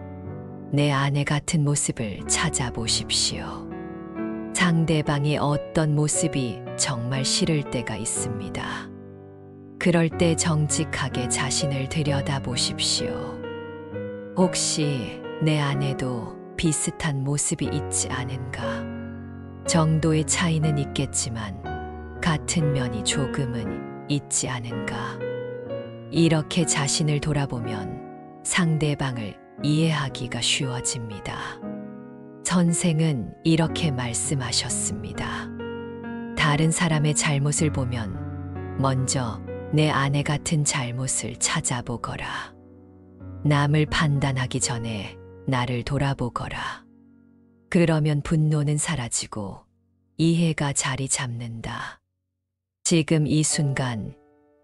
내 아내 같은 모습을 찾아보십시오. 상대방의 어떤 모습이 정말 싫을 때가 있습니다. 그럴 때 정직하게 자신을 들여다보십시오. 혹시 내 아내도 비슷한 모습이 있지 않은가? 정도의 차이는 있겠지만 같은 면이 조금은 있지 않은가? 이렇게 자신을 돌아보면 상대방을 이해하기가 쉬워집니다. 선생은 이렇게 말씀하셨습니다. 다른 사람의 잘못을 보면 먼저 내 아내 같은 잘못을 찾아보거라. 남을 판단하기 전에 나를 돌아보거라. 그러면 분노는 사라지고 이해가 자리 잡는다. 지금 이 순간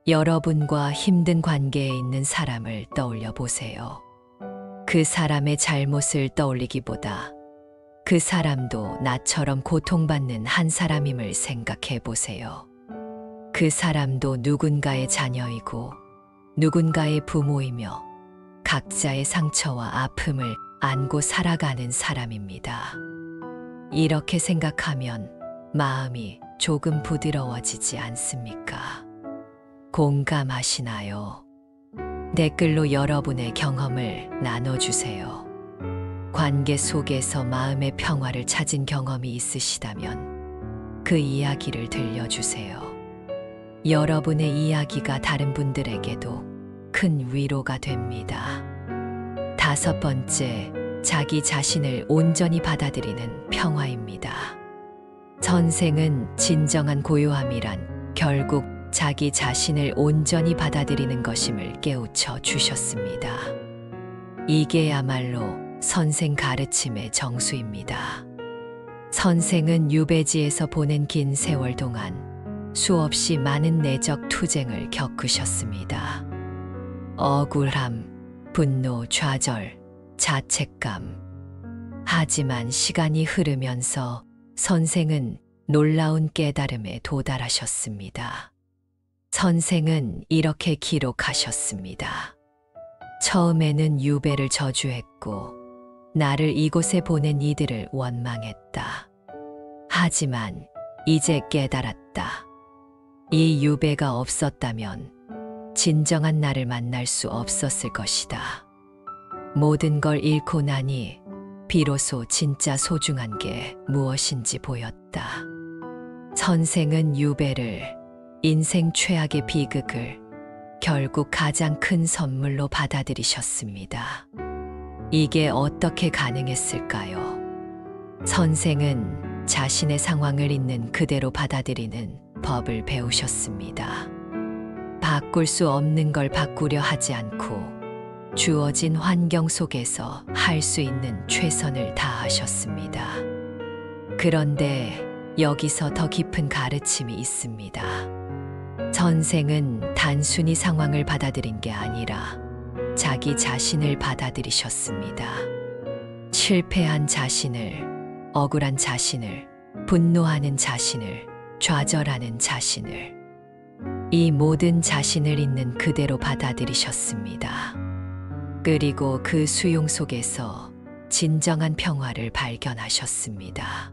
여러분과 힘든 관계에 있는 사람을 떠올려 보세요. 그 사람의 잘못을 떠올리기보다 그 사람도 나처럼 고통받는 한 사람임을 생각해 보세요. 그 사람도 누군가의 자녀이고 누군가의 부모이며 각자의 상처와 아픔을 안고 살아가는 사람입니다. 이렇게 생각하면 마음이 조금 부드러워지지 않습니까? 공감하시나요? 댓글로 여러분의 경험을 나눠주세요. 관계 속에서 마음의 평화를 찾은 경험이 있으시다면 그 이야기를 들려주세요. 여러분의 이야기가 다른 분들에게도 큰 위로가 됩니다. 다섯 번째, 자기 자신을 온전히 받아들이는 평화입니다. 선생은 진정한 고요함이란 결국 자기 자신을 온전히 받아들이는 것임을 깨우쳐 주셨습니다. 이게야말로 선생 가르침의 정수입니다. 선생은 유배지에서 보낸 긴 세월 동안 수없이 많은 내적 투쟁을 겪으셨습니다. 억울함, 분노, 좌절, 자책감. 하지만 시간이 흐르면서 선생은 놀라운 깨달음에 도달하셨습니다. 선생은 이렇게 기록하셨습니다. 처음에는 유배를 저주했고 나를 이곳에 보낸 이들을 원망했다. 하지만 이제 깨달았다. 이 유배가 없었다면 진정한 나를 만날 수 없었을 것이다. 모든 걸 잃고 나니 비로소 진짜 소중한 게 무엇인지 보였다. 선생은 유배를, 인생 최악의 비극을 결국 가장 큰 선물로 받아들이셨습니다. 이게 어떻게 가능했을까요? 선생은 자신의 상황을 있는 그대로 받아들이는 법을 배우셨습니다. 바꿀 수 없는 걸 바꾸려 하지 않고 주어진 환경 속에서 할 수 있는 최선을 다하셨습니다. 그런데 여기서 더 깊은 가르침이 있습니다. 선생은 단순히 상황을 받아들인 게 아니라 자기 자신을 받아들이셨습니다. 실패한 자신을, 억울한 자신을, 분노하는 자신을, 좌절하는 자신을, 이 모든 자신을 있는 그대로 받아들이셨습니다. 그리고 그 수용 속에서 진정한 평화를 발견하셨습니다.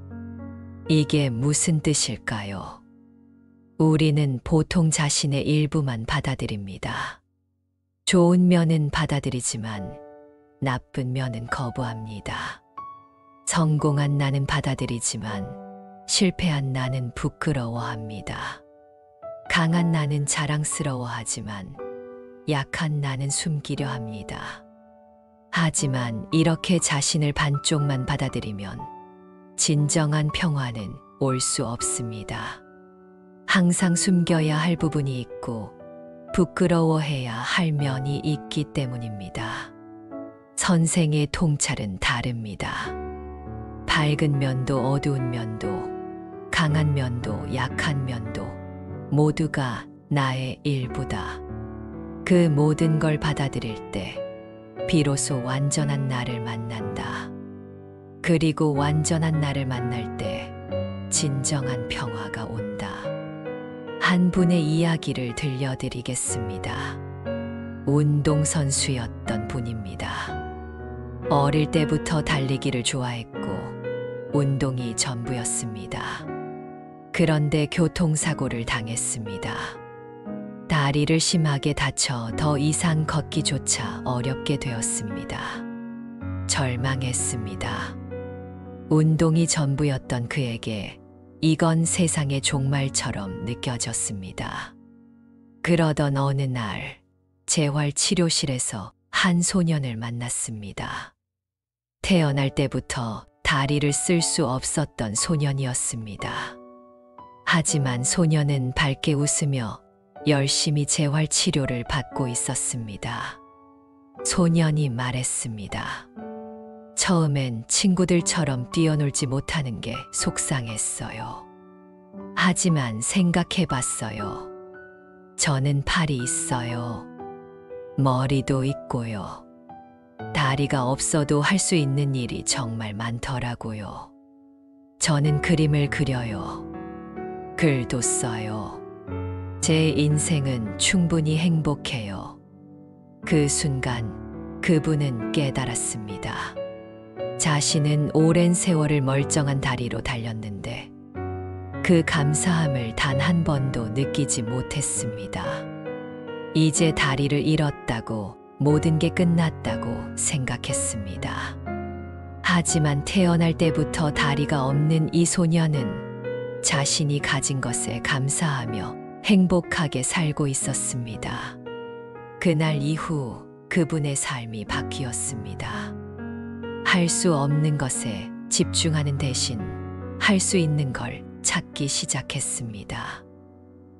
이게 무슨 뜻일까요? 우리는 보통 자신의 일부만 받아들입니다. 좋은 면은 받아들이지만 나쁜 면은 거부합니다. 성공한 나는 받아들이지만 실패한 나는 부끄러워합니다. 강한 나는 자랑스러워하지만 약한 나는 숨기려 합니다. 하지만 이렇게 자신을 반쪽만 받아들이면 진정한 평화는 올 수 없습니다. 항상 숨겨야 할 부분이 있고 부끄러워해야 할 면이 있기 때문입니다. 선생의 통찰은 다릅니다. 밝은 면도 어두운 면도, 강한 면도 약한 면도 모두가 나의 일부다. 그 모든 걸 받아들일 때 비로소 완전한 나를 만난다. 그리고 완전한 나를 만날 때 진정한 평화가 온다. 한 분의 이야기를 들려드리겠습니다. 운동선수였던 분입니다. 어릴 때부터 달리기를 좋아했고 운동이 전부였습니다. 그런데 교통사고를 당했습니다. 다리를 심하게 다쳐 더 이상 걷기조차 어렵게 되었습니다. 절망했습니다. 운동이 전부였던 그에게 이건 세상의 종말처럼 느껴졌습니다. 그러던 어느 날 재활치료실에서 한 소년을 만났습니다. 태어날 때부터 다리를 쓸 수 없었던 소년이었습니다. 하지만 소년은 밝게 웃으며 열심히 재활치료를 받고 있었습니다. 소년이 말했습니다. 처음엔 친구들처럼 뛰어놀지 못하는 게 속상했어요. 하지만 생각해봤어요. 저는 팔이 있어요. 머리도 있고요. 다리가 없어도 할 수 있는 일이 정말 많더라고요. 저는 그림을 그려요. 글도 써요. 제 인생은 충분히 행복해요. 그 순간 그분은 깨달았습니다. 자신은 오랜 세월을 멀쩡한 다리로 달렸는데 그 감사함을 단 한 번도 느끼지 못했습니다. 이제 다리를 잃었다고 모든 게 끝났다고 생각했습니다. 하지만 태어날 때부터 다리가 없는 이 소년은 자신이 가진 것에 감사하며 행복하게 살고 있었습니다. 그날 이후 그분의 삶이 바뀌었습니다. 할 수 없는 것에 집중하는 대신 할 수 있는 걸 찾기 시작했습니다.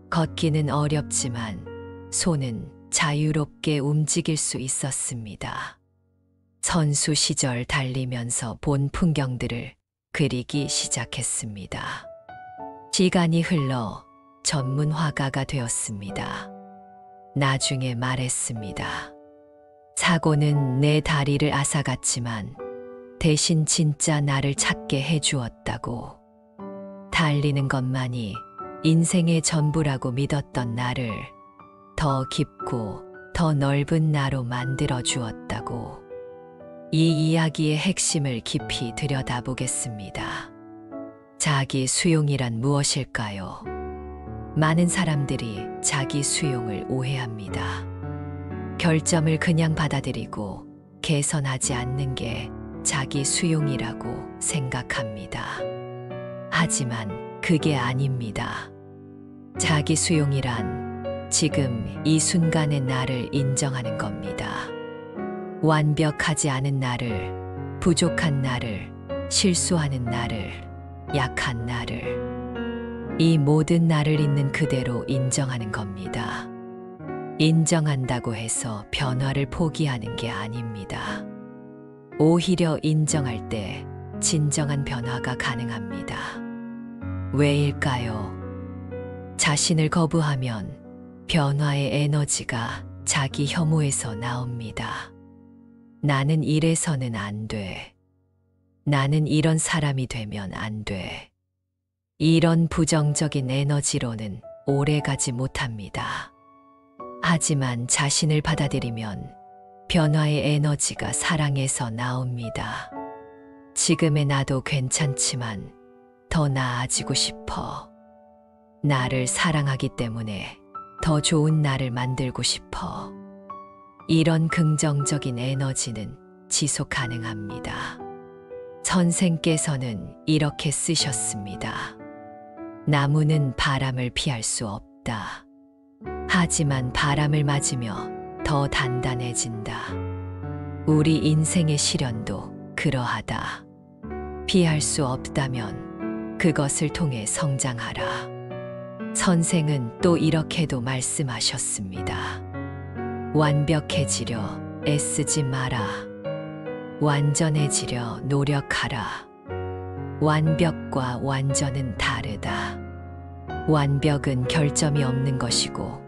걷기는 어렵지만 손은 자유롭게 움직일 수 있었습니다. 선수 시절 달리면서 본 풍경들을 그리기 시작했습니다. 시간이 흘러 전문 화가가 되었습니다. 나중에 말했습니다. 사고는 내 다리를 앗아갔지만 대신 진짜 나를 찾게 해주었다고. 달리는 것만이 인생의 전부라고 믿었던 나를 더 깊고 더 넓은 나로 만들어 주었다고. 이 이야기의 핵심을 깊이 들여다보겠습니다. 자기 수용이란 무엇일까요? 많은 사람들이 자기 수용을 오해합니다. 결점을 그냥 받아들이고 개선하지 않는 게 자기 수용이라고 생각합니다. 하지만 그게 아닙니다. 자기 수용이란 지금 이 순간의 나를 인정하는 겁니다. 완벽하지 않은 나를, 부족한 나를, 실수하는 나를, 약한 나를, 이 모든 나를 있는 그대로 인정하는 겁니다. 인정한다고 해서 변화를 포기하는 게 아닙니다. 오히려 인정할 때 진정한 변화가 가능합니다. 왜일까요? 자신을 거부하면 변화의 에너지가 자기 혐오에서 나옵니다. 나는 이래서는 안 돼. 나는 이런 사람이 되면 안 돼. 이런 부정적인 에너지로는 오래 가지 못합니다. 하지만 자신을 받아들이면 변화의 에너지가 사랑에서 나옵니다. 지금의 나도 괜찮지만 더 나아지고 싶어. 나를 사랑하기 때문에 더 좋은 나를 만들고 싶어. 이런 긍정적인 에너지는 지속 가능합니다. 선생께서는 이렇게 쓰셨습니다. 나무는 바람을 피할 수 없다. 하지만 바람을 맞으며 더 단단해진다. 우리 인생의 시련도 그러하다. 피할 수 없다면 그것을 통해 성장하라. 선생은 또 이렇게도 말씀하셨습니다. 완벽해지려 애쓰지 마라. 완전해지려 노력하라. 완벽과 완전은 다르다. 완벽은 결점이 없는 것이고,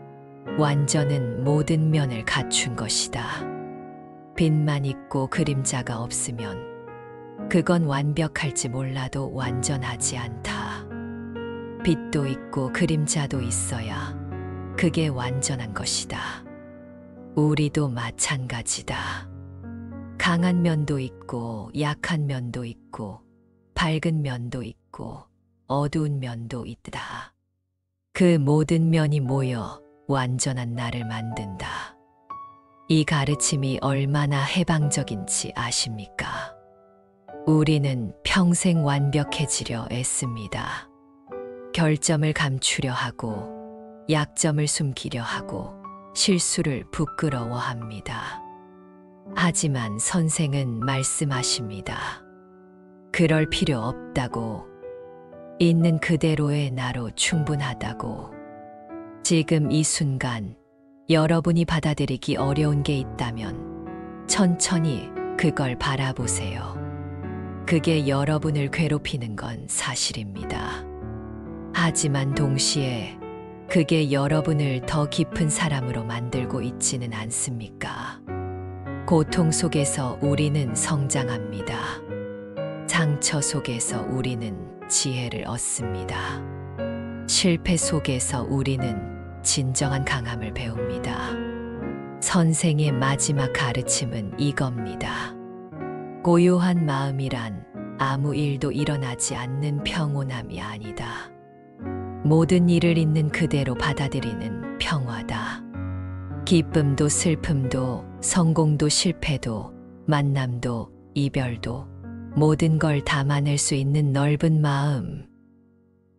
완전은 모든 면을 갖춘 것이다. 빛만 있고 그림자가 없으면 그건 완벽할지 몰라도 완전하지 않다. 빛도 있고 그림자도 있어야 그게 완전한 것이다. 우리도 마찬가지다. 강한 면도 있고 약한 면도 있고 밝은 면도 있고 어두운 면도 있다. 그 모든 면이 모여 완전한 나를 만든다. 이 가르침이 얼마나 해방적인지 아십니까? 우리는 평생 완벽해지려 애씁니다. 결점을 감추려 하고, 약점을 숨기려 하고, 실수를 부끄러워합니다. 하지만 선생은 말씀하십니다. 그럴 필요 없다고, 있는 그대로의 나로 충분하다고. 지금 이 순간 여러분이 받아들이기 어려운 게 있다면 천천히 그걸 바라보세요. 그게 여러분을 괴롭히는 건 사실입니다. 하지만 동시에 그게 여러분을 더 깊은 사람으로 만들고 있지는 않습니까? 고통 속에서 우리는 성장합니다. 상처 속에서 우리는 지혜를 얻습니다. 실패 속에서 우리는 진정한 강함을 배웁니다. 선생의 마지막 가르침은 이겁니다. 고요한 마음이란 아무 일도 일어나지 않는 평온함이 아니다. 모든 일을 있는 그대로 받아들이는 평화다. 기쁨도 슬픔도 성공도 실패도 만남도 이별도 모든 걸 담아낼 수 있는 넓은 마음.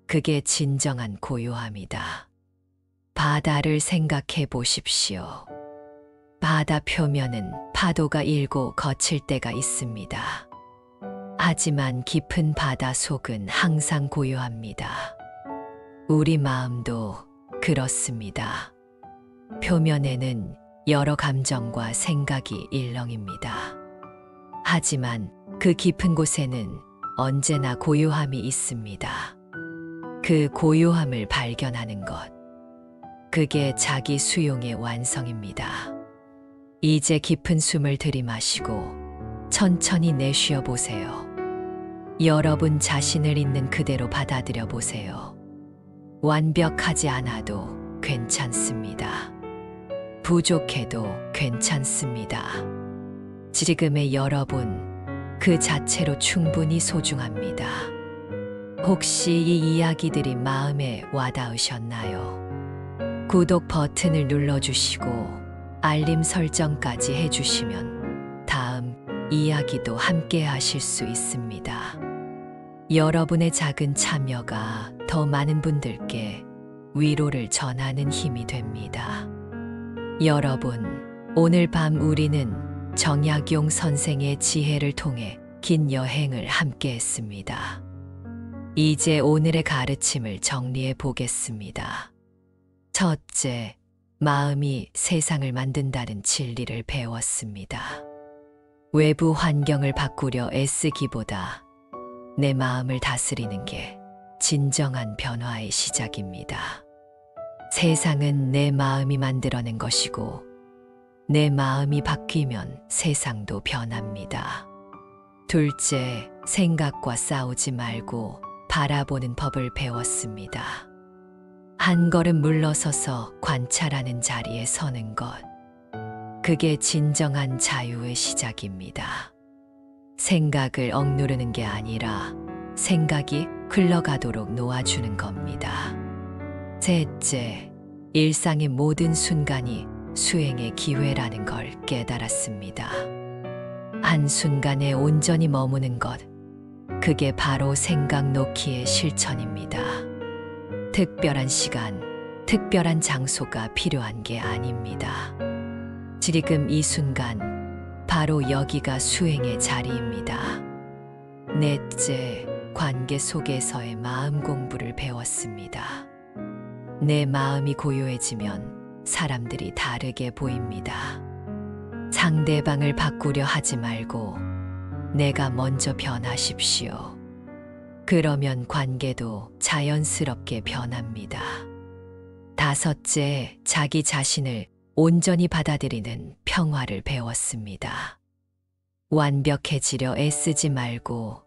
그게 진정한 고요함이다. 바다를 생각해 보십시오. 바다 표면은 파도가 일고 거칠 때가 있습니다. 하지만 깊은 바다 속은 항상 고요합니다. 우리 마음도 그렇습니다. 표면에는 여러 감정과 생각이 일렁입니다. 하지만 그 깊은 곳에는 언제나 고요함이 있습니다. 그 고요함을 발견하는 것. 그게 자기 수용의 완성입니다. 이제 깊은 숨을 들이마시고 천천히 내쉬어 보세요. 여러분 자신을 있는 그대로 받아들여 보세요. 완벽하지 않아도 괜찮습니다. 부족해도 괜찮습니다. 지금의 여러분, 그 자체로 충분히 소중합니다. 혹시 이 이야기들이 마음에 와닿으셨나요? 구독 버튼을 눌러주시고 알림 설정까지 해주시면 다음 이야기도 함께 하실 수 있습니다. 여러분의 작은 참여가 더 많은 분들께 위로를 전하는 힘이 됩니다. 여러분, 오늘 밤 우리는 정약용 선생의 지혜를 통해 긴 여행을 함께 했습니다. 이제 오늘의 가르침을 정리해 보겠습니다. 첫째, 마음이 세상을 만든다는 진리를 배웠습니다. 외부 환경을 바꾸려 애쓰기보다 내 마음을 다스리는 게 진정한 변화의 시작입니다. 세상은 내 마음이 만들어낸 것이고 내 마음이 바뀌면 세상도 변합니다. 둘째, 생각과 싸우지 말고 바라보는 법을 배웠습니다. 한 걸음 물러서서 관찰하는 자리에 서는 것. 그게 진정한 자유의 시작입니다. 생각을 억누르는 게 아니라 생각이 흘러가도록 놓아주는 겁니다. 셋째, 일상의 모든 순간이 수행의 기회라는 걸 깨달았습니다. 한순간에 온전히 머무는 것, 그게 바로 생각 놓기의 실천입니다. 특별한 시간, 특별한 장소가 필요한 게 아닙니다. 지금 이 순간, 바로 여기가 수행의 자리입니다. 넷째, 관계 속에서의 마음 공부를 배웠습니다. 내 마음이 고요해지면 사람들이 다르게 보입니다. 상대방을 바꾸려 하지 말고 내가 먼저 변하십시오. 그러면 관계도 자연스럽게 변합니다. 다섯째, 자기 자신을 온전히 받아들이는 평화를 배웠습니다. 완벽해지려 애쓰지 말고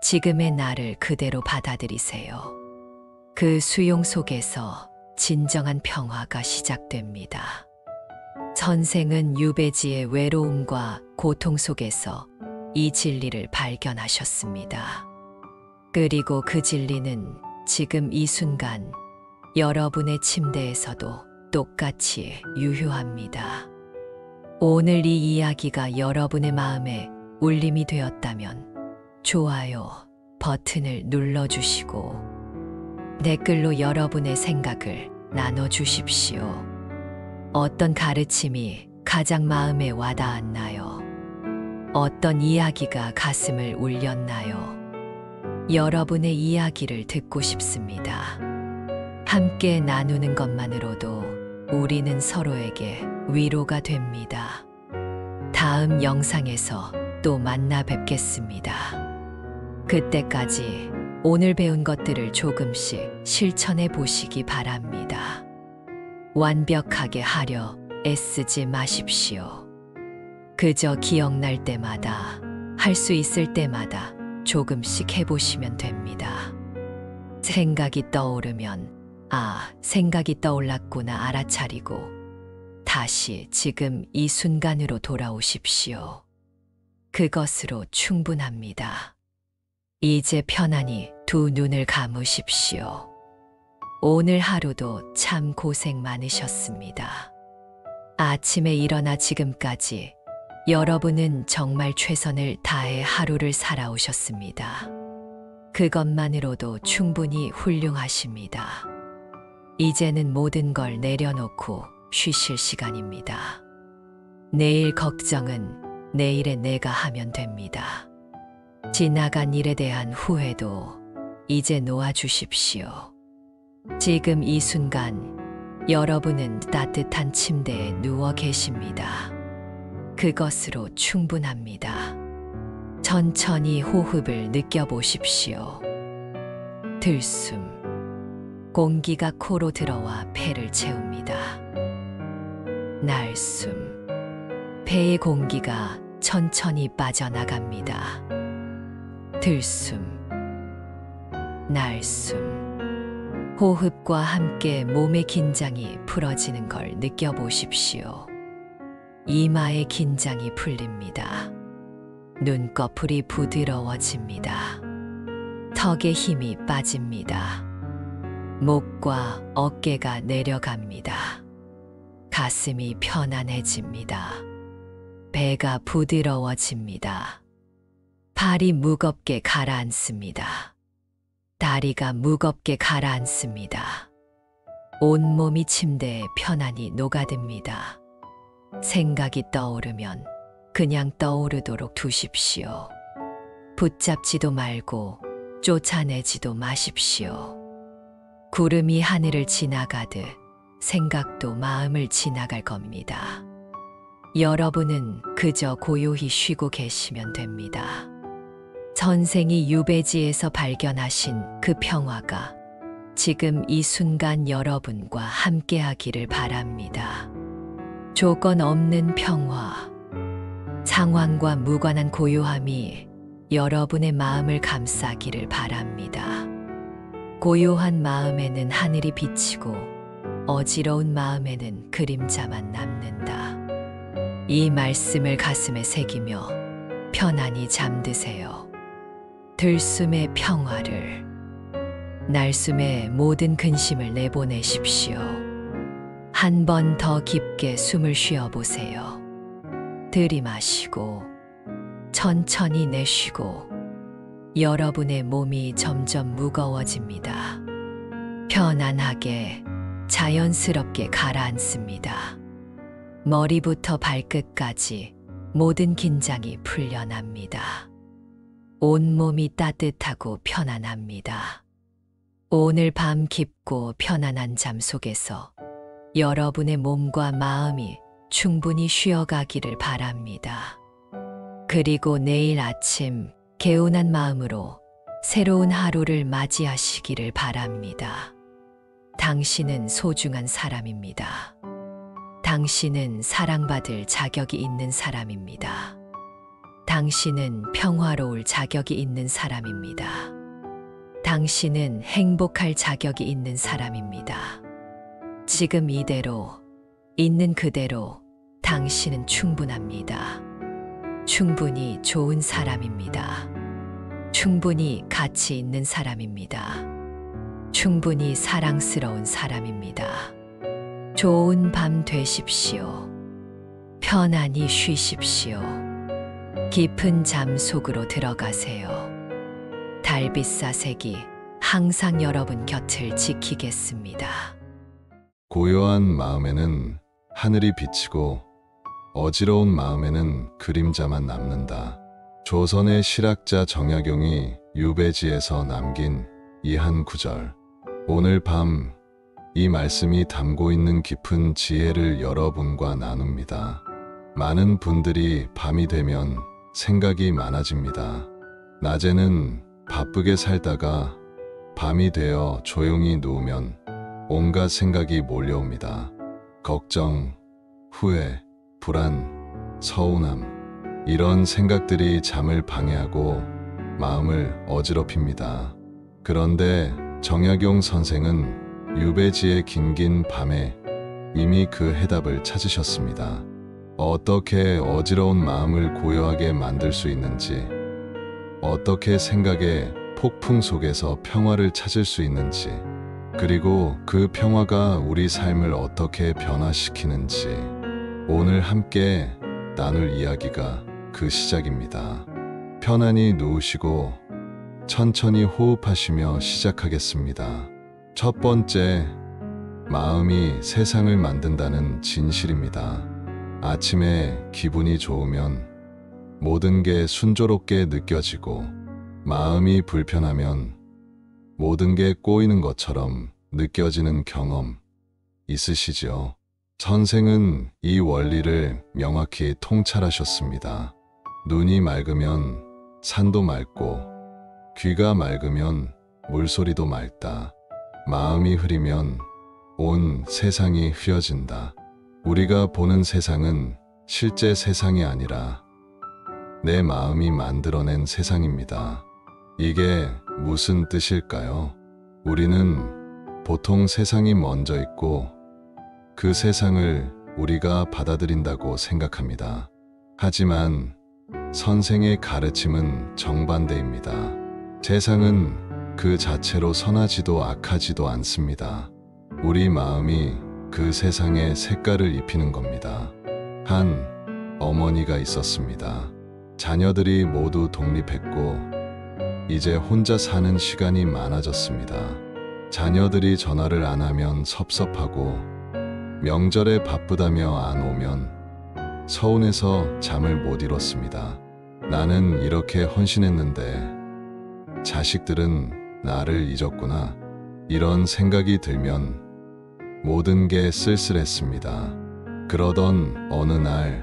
지금의 나를 그대로 받아들이세요. 그 수용 속에서 진정한 평화가 시작됩니다. 선생은 유배지의 외로움과 고통 속에서 이 진리를 발견하셨습니다. 그리고 그 진리는 지금 이 순간 여러분의 침대에서도 똑같이 유효합니다. 오늘 이 이야기가 여러분의 마음에 울림이 되었다면 좋아요 버튼을 눌러주시고 댓글로 여러분의 생각을 나눠주십시오. 어떤 가르침이 가장 마음에 와닿았나요? 어떤 이야기가 가슴을 울렸나요? 여러분의 이야기를 듣고 싶습니다. 함께 나누는 것만으로도 우리는 서로에게 위로가 됩니다. 다음 영상에서 또 만나 뵙겠습니다. 그때까지 오늘 배운 것들을 조금씩 실천해 보시기 바랍니다. 완벽하게 하려 애쓰지 마십시오. 그저 기억날 때마다, 할 수 있을 때마다 조금씩 해보시면 됩니다. 생각이 떠오르면, 생각이 떠올랐구나 알아차리고, 다시 지금 이 순간으로 돌아오십시오. 그것으로 충분합니다. 이제 편안히 두 눈을 감으십시오. 오늘 하루도 참 고생 많으셨습니다. 아침에 일어나 지금까지 여러분은 정말 최선을 다해 하루를 살아오셨습니다. 그것만으로도 충분히 훌륭하십니다. 이제는 모든 걸 내려놓고 쉬실 시간입니다. 내일 걱정은 내일의 내가 하면 됩니다. 지나간 일에 대한 후회도 이제 놓아주십시오. 지금 이 순간 여러분은 따뜻한 침대에 누워 계십니다. 그것으로 충분합니다. 천천히 호흡을 느껴보십시오. 들숨. 공기가 코로 들어와 폐를 채웁니다. 날숨. 폐의 공기가 천천히 빠져나갑니다. 들숨. 날숨. 호흡과 함께 몸의 긴장이 풀어지는 걸 느껴보십시오. 이마의 긴장이 풀립니다. 눈꺼풀이 부드러워집니다. 턱의 힘이 빠집니다. 목과 어깨가 내려갑니다. 가슴이 편안해집니다. 배가 부드러워집니다. 팔이 무겁게 가라앉습니다. 다리가 무겁게 가라앉습니다. 온몸이 침대에 편안히 녹아듭니다. 생각이 떠오르면 그냥 떠오르도록 두십시오. 붙잡지도 말고 쫓아내지도 마십시오. 구름이 하늘을 지나가듯 생각도 마음을 지나갈 겁니다. 여러분은 그저 고요히 쉬고 계시면 됩니다. 선생이 유배지에서 발견하신 그 평화가 지금 이 순간 여러분과 함께하기를 바랍니다. 조건 없는 평화, 상황과 무관한 고요함이 여러분의 마음을 감싸기를 바랍니다. 고요한 마음에는 하늘이 비치고 어지러운 마음에는 그림자만 남는다. 이 말씀을 가슴에 새기며 편안히 잠드세요. 들숨의 평화를, 날숨의 모든 근심을 내보내십시오. 한 번 더 깊게 숨을 쉬어보세요. 들이마시고 천천히 내쉬고 여러분의 몸이 점점 무거워집니다. 편안하게 자연스럽게 가라앉습니다. 머리부터 발끝까지 모든 긴장이 풀려납니다. 온몸이 따뜻하고 편안합니다. 오늘 밤 깊고 편안한 잠 속에서 여러분의 몸과 마음이 충분히 쉬어가기를 바랍니다. 그리고 내일 아침 개운한 마음으로 새로운 하루를 맞이하시기를 바랍니다. 당신은 소중한 사람입니다. 당신은 사랑받을 자격이 있는 사람입니다. 당신은 평화로울 자격이 있는 사람입니다. 당신은 행복할 자격이 있는 사람입니다. 지금 이대로, 있는 그대로 당신은 충분합니다. 충분히 좋은 사람입니다. 충분히 가치 있는 사람입니다. 충분히 사랑스러운 사람입니다. 좋은 밤 되십시오. 편안히 쉬십시오. 깊은 잠 속으로 들어가세요. 달빛 사색이 항상 여러분 곁을 지키겠습니다. 고요한 마음에는 하늘이 비치고 어지러운 마음에는 그림자만 남는다. 조선의 실학자 정약용이 유배지에서 남긴 이 한 구절. 오늘 밤 이 말씀이 담고 있는 깊은 지혜를 여러분과 나눕니다. 많은 분들이 밤이 되면 생각이 많아집니다. 낮에는 바쁘게 살다가 밤이 되어 조용히 누우면 온갖 생각이 몰려옵니다. 걱정, 후회, 불안, 서운함, 이런 생각들이 잠을 방해하고 마음을 어지럽힙니다. 그런데 정약용 선생은 유배지의 긴긴 밤에 이미 그 해답을 찾으셨습니다. 어떻게 어지러운 마음을 고요하게 만들 수 있는지, 어떻게 생각의 폭풍 속에서 평화를 찾을 수 있는지, 그리고 그 평화가 우리 삶을 어떻게 변화시키는지 오늘 함께 나눌 이야기가 그 시작입니다. 편안히 누우시고 천천히 호흡하시며 시작하겠습니다. 첫 번째, 마음이 세상을 만든다는 진실입니다. 아침에 기분이 좋으면 모든 게 순조롭게 느껴지고, 마음이 불편하면 모든 게 꼬이는 것처럼 느껴지는 경험 있으시죠? 선생은 이 원리를 명확히 통찰하셨습니다. 눈이 맑으면 산도 맑고, 귀가 맑으면 물소리도 맑다. 마음이 흐리면 온 세상이 흐려진다. 우리가 보는 세상은 실제 세상이 아니라 내 마음이 만들어낸 세상입니다. 이게 무슨 뜻일까요? 우리는 보통 세상이 먼저 있고 그 세상을 우리가 받아들인다고 생각합니다. 하지만 선생의 가르침은 정반대입니다. 세상은 그 자체로 선하지도 악하지도 않습니다. 우리 마음이 그 세상에 색깔을 입히는 겁니다. 한 어머니가 있었습니다. 자녀들이 모두 독립했고 이제 혼자 사는 시간이 많아졌습니다. 자녀들이 전화를 안 하면 섭섭하고, 명절에 바쁘다며 안 오면 서운해서 잠을 못 이뤘습니다. 나는 이렇게 헌신했는데 자식들은 나를 잊었구나. 이런 생각이 들면 모든 게 쓸쓸했습니다. 그러던 어느 날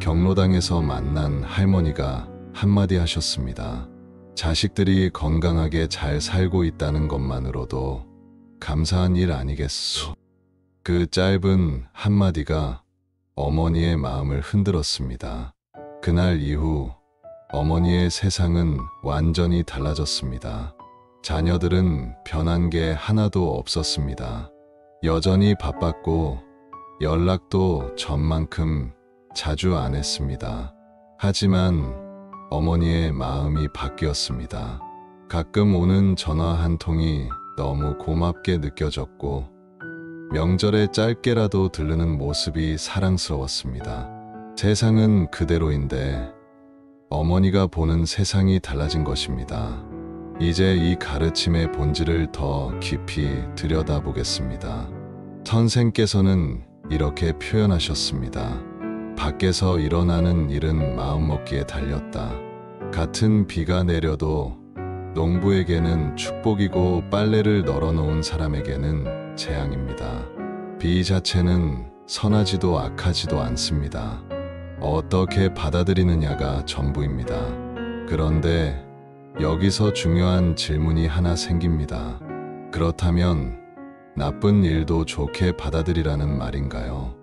경로당에서 만난 할머니가 한마디 하셨습니다. 자식들이 건강하게 잘 살고 있다는 것만으로도 감사한 일 아니겠소? 그 짧은 한마디가 어머니의 마음을 흔들었습니다. 그날 이후 어머니의 세상은 완전히 달라졌습니다. 자녀들은 변한 게 하나도 없었습니다. 여전히 바빴고 연락도 전만큼 자주 안 했습니다. 하지만 어머니의 마음이 바뀌었습니다. 가끔 오는 전화 한 통이 너무 고맙게 느껴졌고, 명절에 짧게라도 들르는 모습이 사랑스러웠습니다. 세상은 그대로인데 어머니가 보는 세상이 달라진 것입니다. 이제 이 가르침의 본질을 더 깊이 들여다보겠습니다. 선생께서는 이렇게 표현하셨습니다. 밖에서 일어나는 일은 마음먹기에 달렸다. 같은 비가 내려도 농부에게는 축복이고 빨래를 널어놓은 사람에게는 재앙입니다. 비 자체는 선하지도 악하지도 않습니다. 어떻게 받아들이느냐가 전부입니다. 그런데 여기서 중요한 질문이 하나 생깁니다. 그렇다면 나쁜 일도 좋게 받아들이라는 말인가요?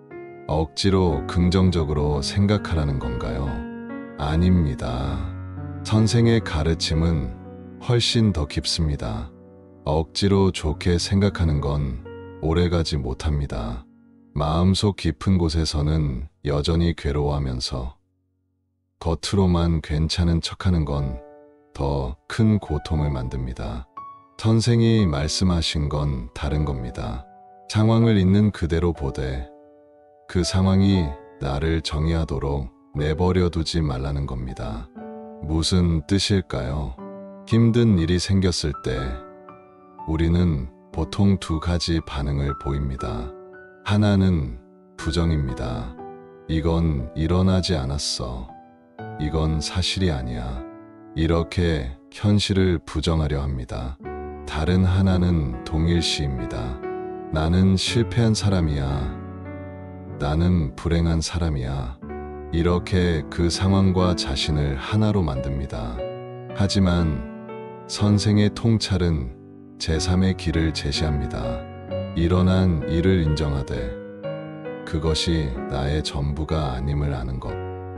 억지로 긍정적으로 생각하라는 건가요? 아닙니다. 선생의 가르침은 훨씬 더 깊습니다. 억지로 좋게 생각하는 건 오래가지 못합니다. 마음속 깊은 곳에서는 여전히 괴로워하면서 겉으로만 괜찮은 척하는 건 더 큰 고통을 만듭니다. 선생이 말씀하신 건 다른 겁니다. 상황을 있는 그대로 보되 그 상황이 나를 정의하도록 내버려 두지 말라는 겁니다. 무슨 뜻일까요? 힘든 일이 생겼을 때 우리는 보통 두 가지 반응을 보입니다. 하나는 부정입니다. 이건 일어나지 않았어. 이건 사실이 아니야. 이렇게 현실을 부정하려 합니다. 다른 하나는 동일시입니다. 나는 실패한 사람이야. 나는 불행한 사람이야. 이렇게 그 상황과 자신을 하나로 만듭니다. 하지만 선생의 통찰은 제3의 길을 제시합니다. 일어난 일을 인정하되 그것이 나의 전부가 아님을 아는 것.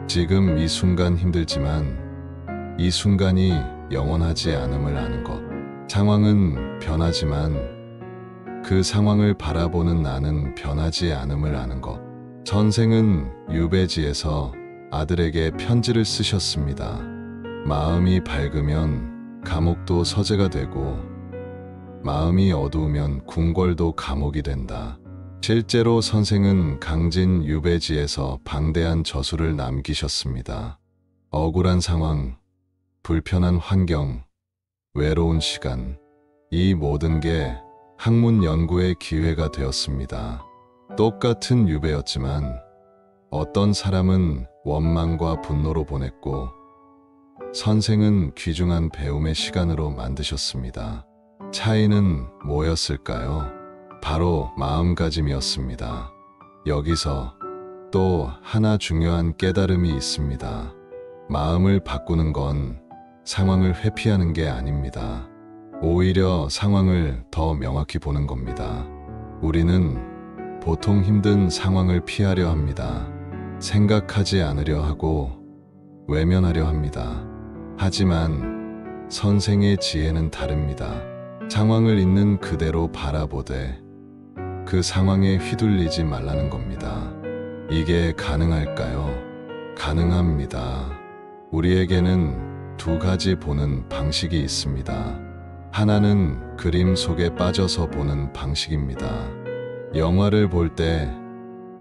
지금 이 순간 힘들지만 이 순간이 영원하지 않음을 아는 것. 상황은 변하지만 그 상황을 바라보는 나는 변하지 않음을 아는 것. 선생은 유배지에서 아들에게 편지를 쓰셨습니다. 마음이 밝으면 감옥도 서재가 되고 마음이 어두우면 궁궐도 감옥이 된다. 실제로 선생은 강진 유배지에서 방대한 저수를 남기셨습니다. 억울한 상황, 불편한 환경, 외로운 시간, 이 모든 게 학문 연구의 기회가 되었습니다. 똑같은 유배였지만 어떤 사람은 원망과 분노로 보냈고 선생은 귀중한 배움의 시간으로 만드셨습니다. 차이는 뭐였을까요? 바로 마음가짐이었습니다. 여기서 또 하나 중요한 깨달음이 있습니다. 마음을 바꾸는 건 상황을 회피하는 게 아닙니다. 오히려 상황을 더 명확히 보는 겁니다. 우리는 보통 힘든 상황을 피하려 합니다. 생각하지 않으려 하고 외면하려 합니다. 하지만 선생의 지혜는 다릅니다. 상황을 있는 그대로 바라보되 그 상황에 휘둘리지 말라는 겁니다. 이게 가능할까요? 가능합니다. 우리에게는 두 가지 보는 방식이 있습니다. 하나는 그림 속에 빠져서 보는 방식입니다. 영화를 볼 때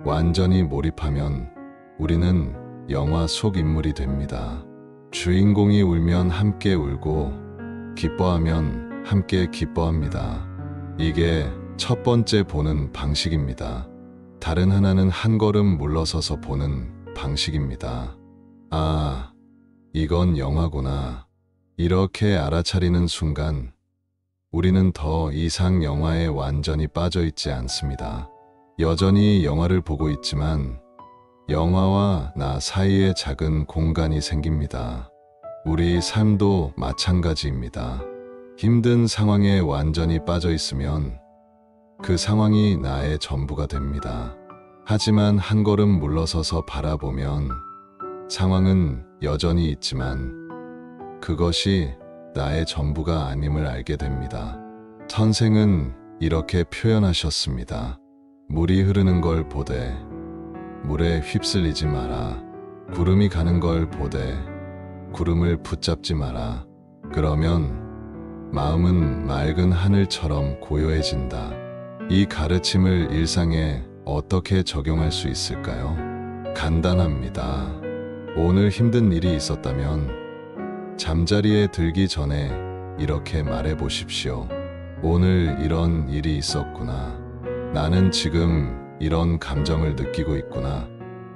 완전히 몰입하면 우리는 영화 속 인물이 됩니다. 주인공이 울면 함께 울고 기뻐하면 함께 기뻐합니다. 이게 첫 번째 보는 방식입니다. 다른 하나는 한 걸음 물러서서 보는 방식입니다. 아, 이건 영화구나. 이렇게 알아차리는 순간 우리는 더 이상 영화에 완전히 빠져 있지 않습니다. 여전히 영화를 보고 있지만 영화와 나 사이에 작은 공간이 생깁니다. 우리 삶도 마찬가지입니다. 힘든 상황에 완전히 빠져 있으면 그 상황이 나의 전부가 됩니다. 하지만 한 걸음 물러서서 바라보면 상황은 여전히 있지만 그것이 나의 전부가 아님을 알게 됩니다. 선생은 이렇게 표현하셨습니다. 물이 흐르는 걸 보되 물에 휩쓸리지 마라. 구름이 가는 걸 보되 구름을 붙잡지 마라. 그러면 마음은 맑은 하늘처럼 고요해진다. 이 가르침을 일상에 어떻게 적용할 수 있을까요? 간단합니다. 오늘 힘든 일이 있었다면 잠자리에 들기 전에 이렇게 말해 보십시오. 오늘 이런 일이 있었구나. 나는 지금 이런 감정을 느끼고 있구나.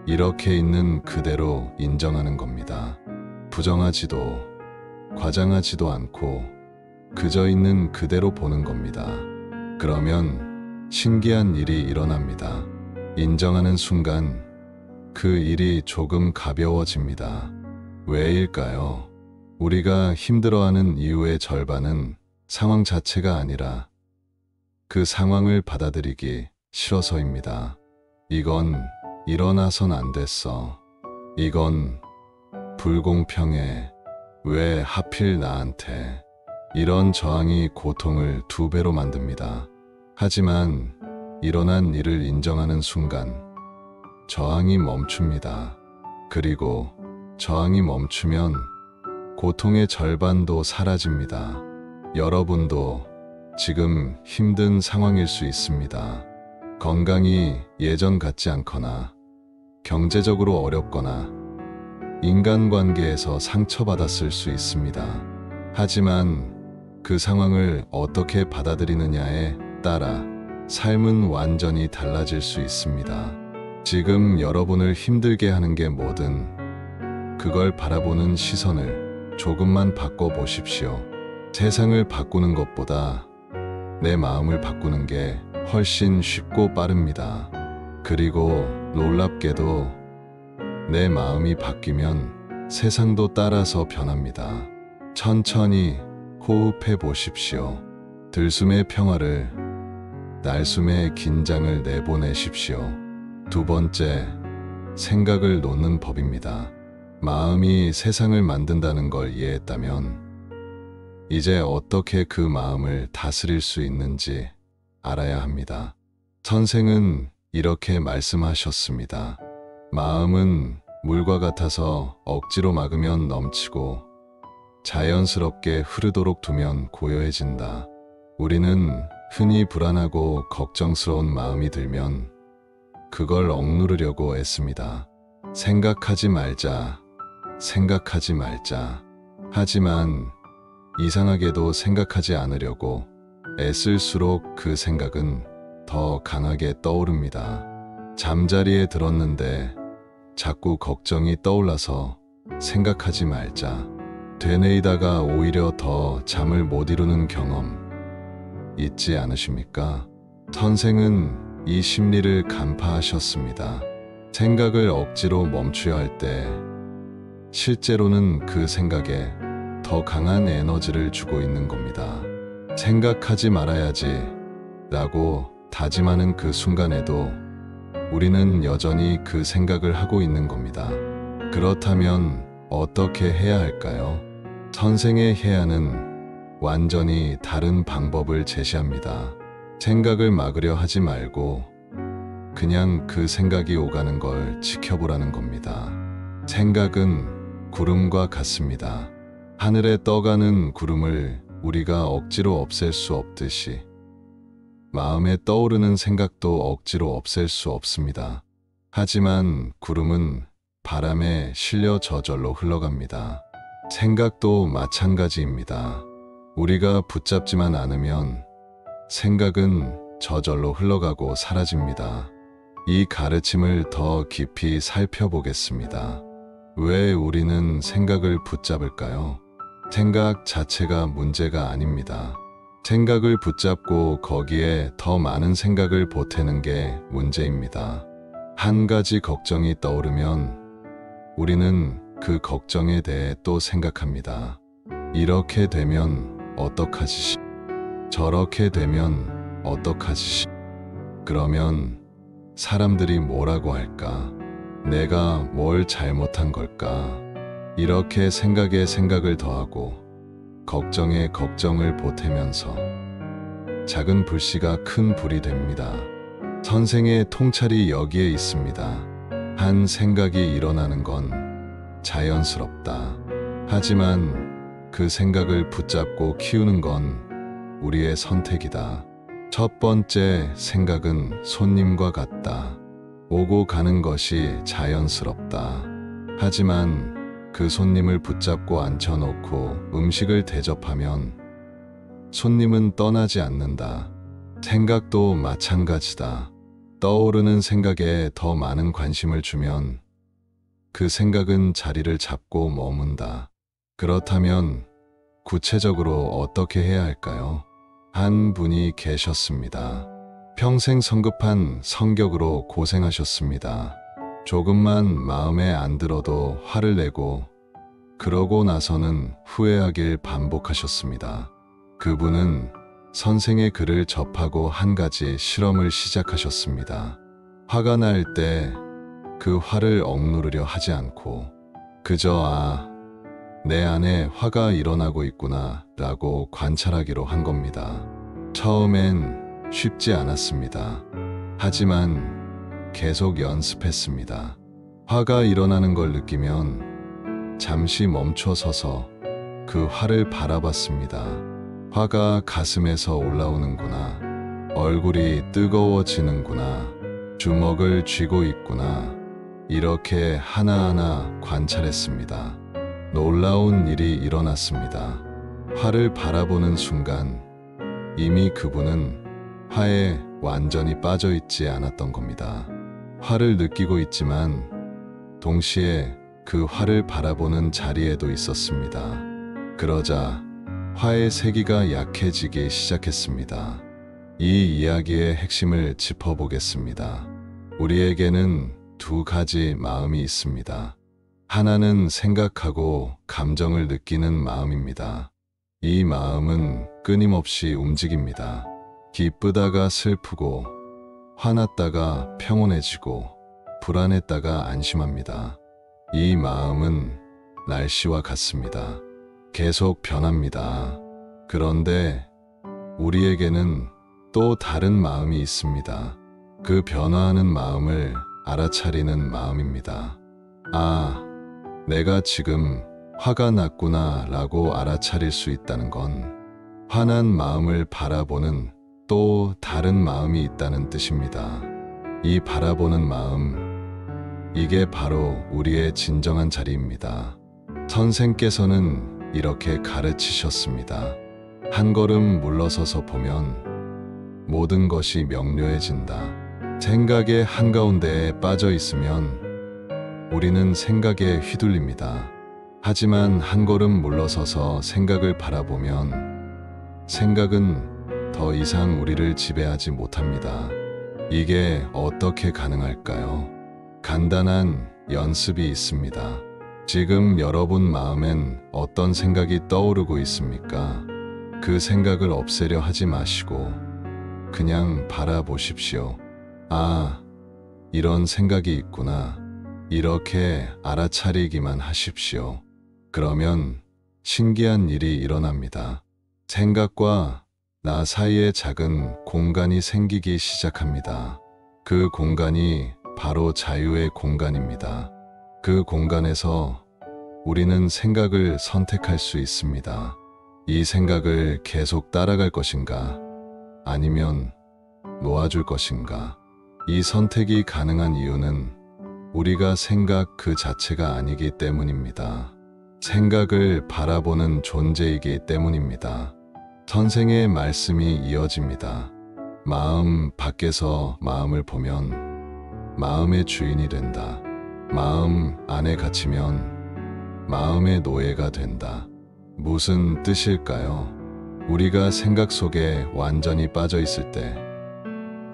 이렇게 있는 그대로 인정하는 겁니다. 부정하지도 과장하지도 않고 그저 있는 그대로 보는 겁니다. 그러면 신기한 일이 일어납니다. 인정하는 순간 그 일이 조금 가벼워집니다. 왜일까요? 우리가 힘들어하는 이유의 절반은 상황 자체가 아니라 그 상황을 받아들이기 싫어서입니다. 이건 일어나선 안 됐어. 이건 불공평해. 왜 하필 나한테? 이런 저항이 고통을 2배로 만듭니다. 하지만 일어난 일을 인정하는 순간 저항이 멈춥니다. 그리고 저항이 멈추면 고통의 절반도 사라집니다. 여러분도 지금 힘든 상황일 수 있습니다. 건강이 예전 같지 않거나 경제적으로 어렵거나 인간관계에서 상처받았을 수 있습니다. 하지만 그 상황을 어떻게 받아들이느냐에 따라 삶은 완전히 달라질 수 있습니다. 지금 여러분을 힘들게 하는 게 뭐든 그걸 바라보는 시선을 조금만 바꿔보십시오. 세상을 바꾸는 것보다 내 마음을 바꾸는 게 훨씬 쉽고 빠릅니다. 그리고 놀랍게도 내 마음이 바뀌면 세상도 따라서 변합니다. 천천히 호흡해 보십시오. 들숨의 평화를, 날숨의 긴장을 내보내십시오. 2번째, 생각을 놓는 법입니다. 마음이 세상을 만든다는 걸 이해했다면 이제 어떻게 그 마음을 다스릴 수 있는지 알아야 합니다. 선생은 이렇게 말씀하셨습니다. 마음은 물과 같아서 억지로 막으면 넘치고 자연스럽게 흐르도록 두면 고요해진다. 우리는 흔히 불안하고 걱정스러운 마음이 들면 그걸 억누르려고 애씁니다. 생각하지 말자, 생각하지 말자. 하지만 이상하게도 생각하지 않으려고 애쓸수록 그 생각은 더 강하게 떠오릅니다. 잠자리에 들었는데 자꾸 걱정이 떠올라서 생각하지 말자. 되뇌이다가 오히려 더 잠을 못 이루는 경험 있지 않으십니까? 선생은 이 심리를 간파하셨습니다. 생각을 억지로 멈춰야 할 때 실제로는 그 생각에 더 강한 에너지를 주고 있는 겁니다. 생각하지 말아야지 라고 다짐하는 그 순간에도 우리는 여전히 그 생각을 하고 있는 겁니다. 그렇다면 어떻게 해야 할까요? 선생의 해야는 완전히 다른 방법을 제시합니다. 생각을 막으려 하지 말고 그냥 그 생각이 오가는 걸 지켜보라는 겁니다. 생각은 구름과 같습니다. 하늘에 떠가는 구름을 우리가 억지로 없앨 수 없듯이 마음에 떠오르는 생각도 억지로 없앨 수 없습니다. 하지만 구름은 바람에 실려 저절로 흘러갑니다. 생각도 마찬가지입니다. 우리가 붙잡지만 않으면 생각은 저절로 흘러가고 사라집니다. 이 가르침을 더 깊이 살펴보겠습니다. 왜 우리는 생각을 붙잡을까요? 생각 자체가 문제가 아닙니다. 생각을 붙잡고 거기에 더 많은 생각을 보태는 게 문제입니다. 한 가지 걱정이 떠오르면 우리는 그 걱정에 대해 또 생각합니다. 이렇게 되면 어떡하지? 저렇게 되면 어떡하지? 그러면 사람들이 뭐라고 할까? 내가 뭘 잘못한 걸까? 이렇게 생각에 생각을 더하고 걱정에 걱정을 보태면서 작은 불씨가 큰 불이 됩니다. 선생의 통찰이 여기에 있습니다. 한 생각이 일어나는 건 자연스럽다. 하지만 그 생각을 붙잡고 키우는 건 우리의 선택이다. 첫 번째 생각은 손님과 같다. 오고 가는 것이 자연스럽다. 하지만 그 손님을 붙잡고 앉혀놓고 음식을 대접하면 손님은 떠나지 않는다. 생각도 마찬가지다. 떠오르는 생각에 더 많은 관심을 주면 그 생각은 자리를 잡고 머문다. 그렇다면 구체적으로 어떻게 해야 할까요? 한 분이 계셨습니다. 평생 성급한 성격으로 고생하셨습니다. 조금만 마음에 안 들어도 화를 내고 그러고 나서는 후회하길 반복하셨습니다. 그분은 선생의 글을 접하고 한 가지 실험을 시작하셨습니다. 화가 날 때 그 화를 억누르려 하지 않고 그저 내 안에 화가 일어나고 있구나 라고 관찰하기로 한 겁니다. 처음엔 쉽지 않았습니다. 하지만 계속 연습했습니다. 화가 일어나는 걸 느끼면 잠시 멈춰 서서 그 화를 바라봤습니다. 화가 가슴에서 올라오는구나. 얼굴이 뜨거워지는구나. 주먹을 쥐고 있구나. 이렇게 하나하나 관찰했습니다. 놀라운 일이 일어났습니다. 화를 바라보는 순간 이미 그분은 화에 완전히 빠져 있지 않았던 겁니다. 화를 느끼고 있지만 동시에 그 화를 바라보는 자리에도 있었습니다. 그러자 화의 세기가 약해지기 시작했습니다. 이 이야기의 핵심을 짚어보겠습니다. 우리에게는 두 가지 마음이 있습니다. 하나는 생각하고 감정을 느끼는 마음입니다. 이 마음은 끊임없이 움직입니다. 기쁘다가 슬프고, 화났다가 평온해지고, 불안했다가 안심합니다. 이 마음은 날씨와 같습니다. 계속 변합니다. 그런데 우리에게는 또 다른 마음이 있습니다. 그 변화하는 마음을 알아차리는 마음입니다. 내가 지금 화가 났구나 라고 알아차릴 수 있다는 건 화난 마음을 바라보는 또 다른 마음이 있다는 뜻입니다. 이 바라보는 마음, 이게 바로 우리의 진정한 자리입니다. 선생께서는 이렇게 가르치셨습니다. 한 걸음 물러서서 보면 모든 것이 명료해진다. 생각의 한가운데에 빠져 있으면 우리는 생각에 휘둘립니다. 하지만 한 걸음 물러서서 생각을 바라보면 생각은 더 이상 우리를 지배하지 못합니다. 이게 어떻게 가능할까요? 간단한 연습이 있습니다. 지금 여러분 마음엔 어떤 생각이 떠오르고 있습니까? 그 생각을 없애려 하지 마시고 그냥 바라보십시오. 이런 생각이 있구나. 이렇게 알아차리기만 하십시오. 그러면 신기한 일이 일어납니다. 생각과 나 사이에 작은 공간이 생기기 시작합니다. 그 공간이 바로 자유의 공간입니다. 그 공간에서 우리는 생각을 선택할 수 있습니다. 이 생각을 계속 따라갈 것인가? 아니면 놓아줄 것인가? 이 선택이 가능한 이유는 우리가 생각 그 자체가 아니기 때문입니다. 생각을 바라보는 존재이기 때문입니다. 선생의 말씀이 이어집니다. 마음 밖에서 마음을 보면 마음의 주인이 된다. 마음 안에 갇히면 마음의 노예가 된다. 무슨 뜻일까요? 우리가 생각 속에 완전히 빠져 있을 때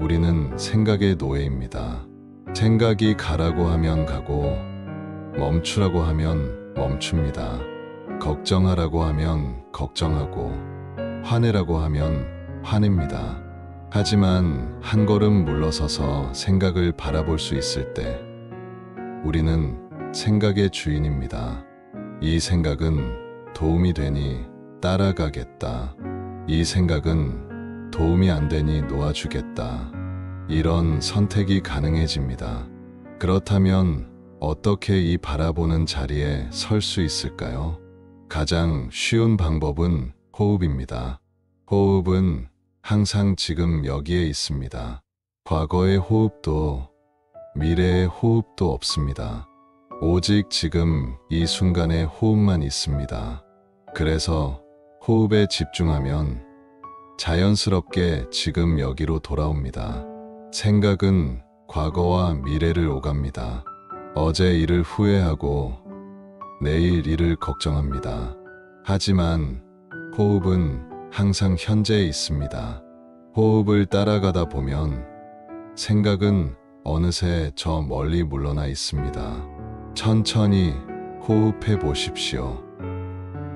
우리는 생각의 노예입니다. 생각이 가라고 하면 가고 멈추라고 하면 멈춥니다. 걱정하라고 하면 걱정하고 화내라고 하면 화냅니다. 하지만 한 걸음 물러서서 생각을 바라볼 수 있을 때 우리는 생각의 주인입니다. 이 생각은 도움이 되니 따라가겠다. 이 생각은 도움이 안 되니 놓아주겠다. 이런 선택이 가능해집니다. 그렇다면 어떻게 이 바라보는 자리에 설 수 있을까요? 가장 쉬운 방법은 호흡입니다. 호흡은 항상 지금 여기에 있습니다. 과거의 호흡도 미래의 호흡도 없습니다. 오직 지금 이 순간의 호흡만 있습니다. 그래서 호흡에 집중하면 자연스럽게 지금 여기로 돌아옵니다. 생각은 과거와 미래를 오갑니다. 어제 일을 후회하고 내일 일을 걱정합니다. 하지만 호흡은 항상 현재에 있습니다. 호흡을 따라가다 보면 생각은 어느새 저 멀리 물러나 있습니다. 천천히 호흡해 보십시오.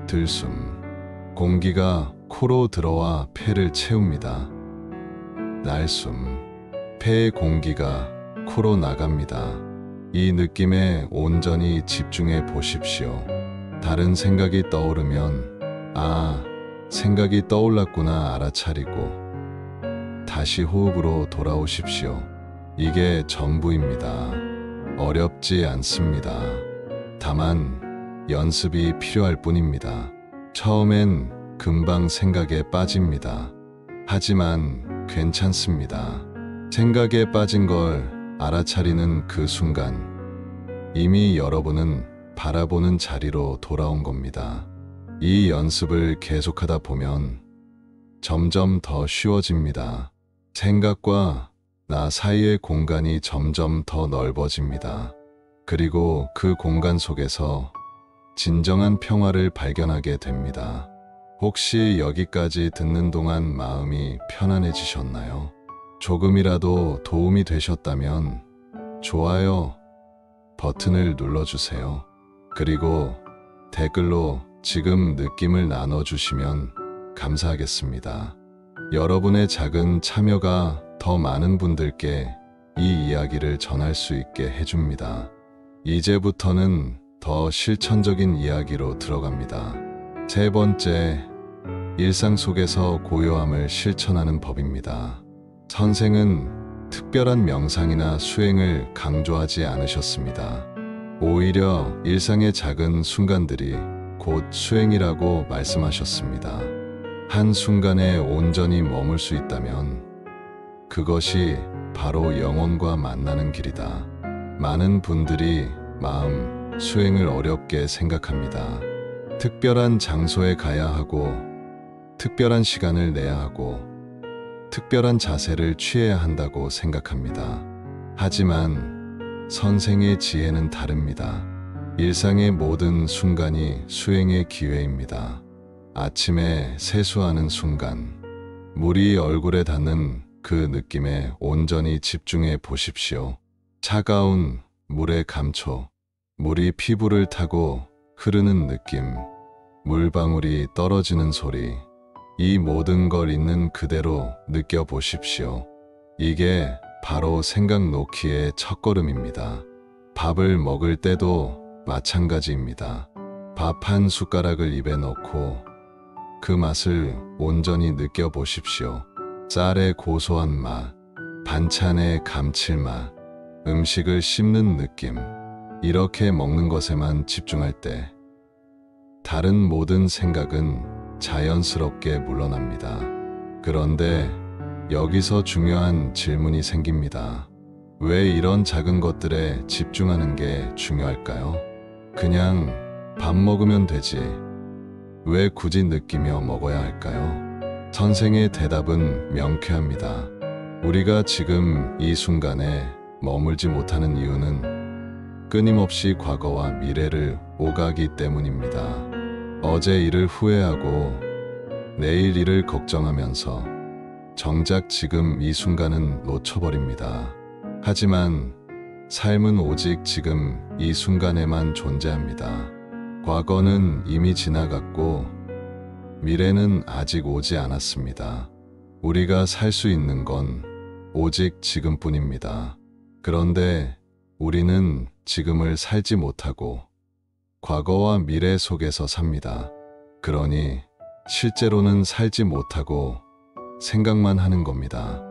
들숨. 공기가 코로 들어와 폐를 채웁니다. 날숨. 폐의 공기가 코로 나갑니다. 이 느낌에 온전히 집중해 보십시오. 다른 생각이 떠오르면 생각이 떠올랐구나 알아차리고 다시 호흡으로 돌아오십시오. 이게 전부입니다. 어렵지 않습니다. 다만 연습이 필요할 뿐입니다. 처음엔 금방 생각에 빠집니다. 하지만 괜찮습니다. 생각에 빠진 걸 알아차리는 그 순간 이미 여러분은 바라보는 자리로 돌아온 겁니다. 이 연습을 계속하다 보면 점점 더 쉬워집니다. 생각과 나 사이의 공간이 점점 더 넓어집니다. 그리고 그 공간 속에서 진정한 평화를 발견하게 됩니다. 혹시 여기까지 듣는 동안 마음이 편안해지셨나요? 조금이라도 도움이 되셨다면 좋아요 버튼을 눌러주세요. 그리고 댓글로 지금 느낌을 나눠주시면 감사하겠습니다. 여러분의 작은 참여가 더 많은 분들께 이 이야기를 전할 수 있게 해줍니다. 이제부터는 더 실천적인 이야기로 들어갑니다. 세 번째, 일상 속에서 고요함을 실천하는 법입니다. 선생은 특별한 명상이나 수행을 강조하지 않으셨습니다. 오히려 일상의 작은 순간들이 곧 수행이라고 말씀하셨습니다. 한 순간에 온전히 머물 수 있다면 그것이 바로 영혼과 만나는 길이다. 많은 분들이 마음 수행을 어렵게 생각합니다. 특별한 장소에 가야 하고, 특별한 시간을 내야 하고, 특별한 자세를 취해야 한다고 생각합니다. 하지만 선생의 지혜는 다릅니다. 일상의 모든 순간이 수행의 기회입니다. 아침에 세수하는 순간, 물이 얼굴에 닿는 그 느낌에 온전히 집중해 보십시오. 차가운 물의 감촉, 물이 피부를 타고 흐르는 느낌, 물방울이 떨어지는 소리, 이 모든 걸 있는 그대로 느껴보십시오. 이게 바로 생각 놓기의 첫걸음입니다. 밥을 먹을 때도 마찬가지입니다. 밥 한 숟가락을 입에 넣고 그 맛을 온전히 느껴보십시오. 쌀의 고소한 맛, 반찬의 감칠맛, 음식을 씹는 느낌, 이렇게 먹는 것에만 집중할 때 다른 모든 생각은 자연스럽게 물러납니다. 그런데 여기서 중요한 질문이 생깁니다. 왜 이런 작은 것들에 집중하는 게 중요할까요? 그냥 밥 먹으면 되지. 왜 굳이 느끼며 먹어야 할까요? 선생의 대답은 명쾌합니다. 우리가 지금 이 순간에 머물지 못하는 이유는 끊임없이 과거와 미래를 오가기 때문입니다. 어제 일을 후회하고 내일 일을 걱정하면서 정작 지금 이 순간은 놓쳐버립니다. 하지만 삶은 오직 지금 이 순간에만 존재합니다. 과거는 이미 지나갔고 미래는 아직 오지 않았습니다. 우리가 살 수 있는 건 오직 지금뿐입니다. 그런데 우리는 지금을 살지 못하고 과거와 미래 속에서 삽니다. 그러니 실제로는 살지 못하고 생각만 하는 겁니다.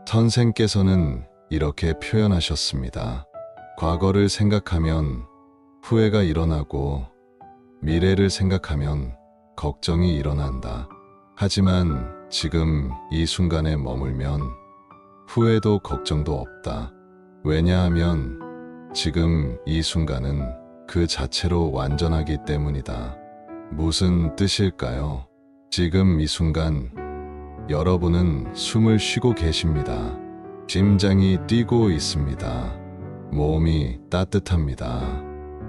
선생께서는 이렇게 표현하셨습니다. 과거를 생각하면 후회가 일어나고 미래를 생각하면 걱정이 일어난다. 하지만 지금 이 순간에 머물면 후회도 걱정도 없다. 왜냐하면 지금 이 순간은 그 자체로 완전하기 때문이다. 무슨 뜻일까요? 지금 이 순간 여러분은 숨을 쉬고 계십니다. 심장이 뛰고 있습니다. 몸이 따뜻합니다.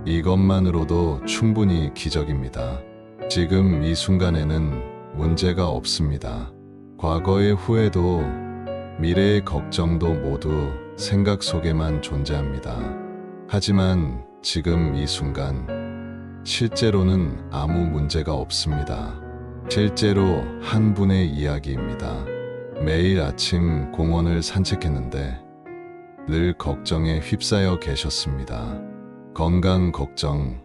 이것만으로도 충분히 기적입니다. 지금 이 순간에는 문제가 없습니다. 과거의 후회도 미래의 걱정도 모두 생각 속에만 존재합니다. 하지만 지금 이 순간 실제로는 아무 문제가 없습니다. 실제로 한 분의 이야기입니다. 매일 아침 공원을 산책했는데 늘 걱정에 휩싸여 계셨습니다. 건강 걱정,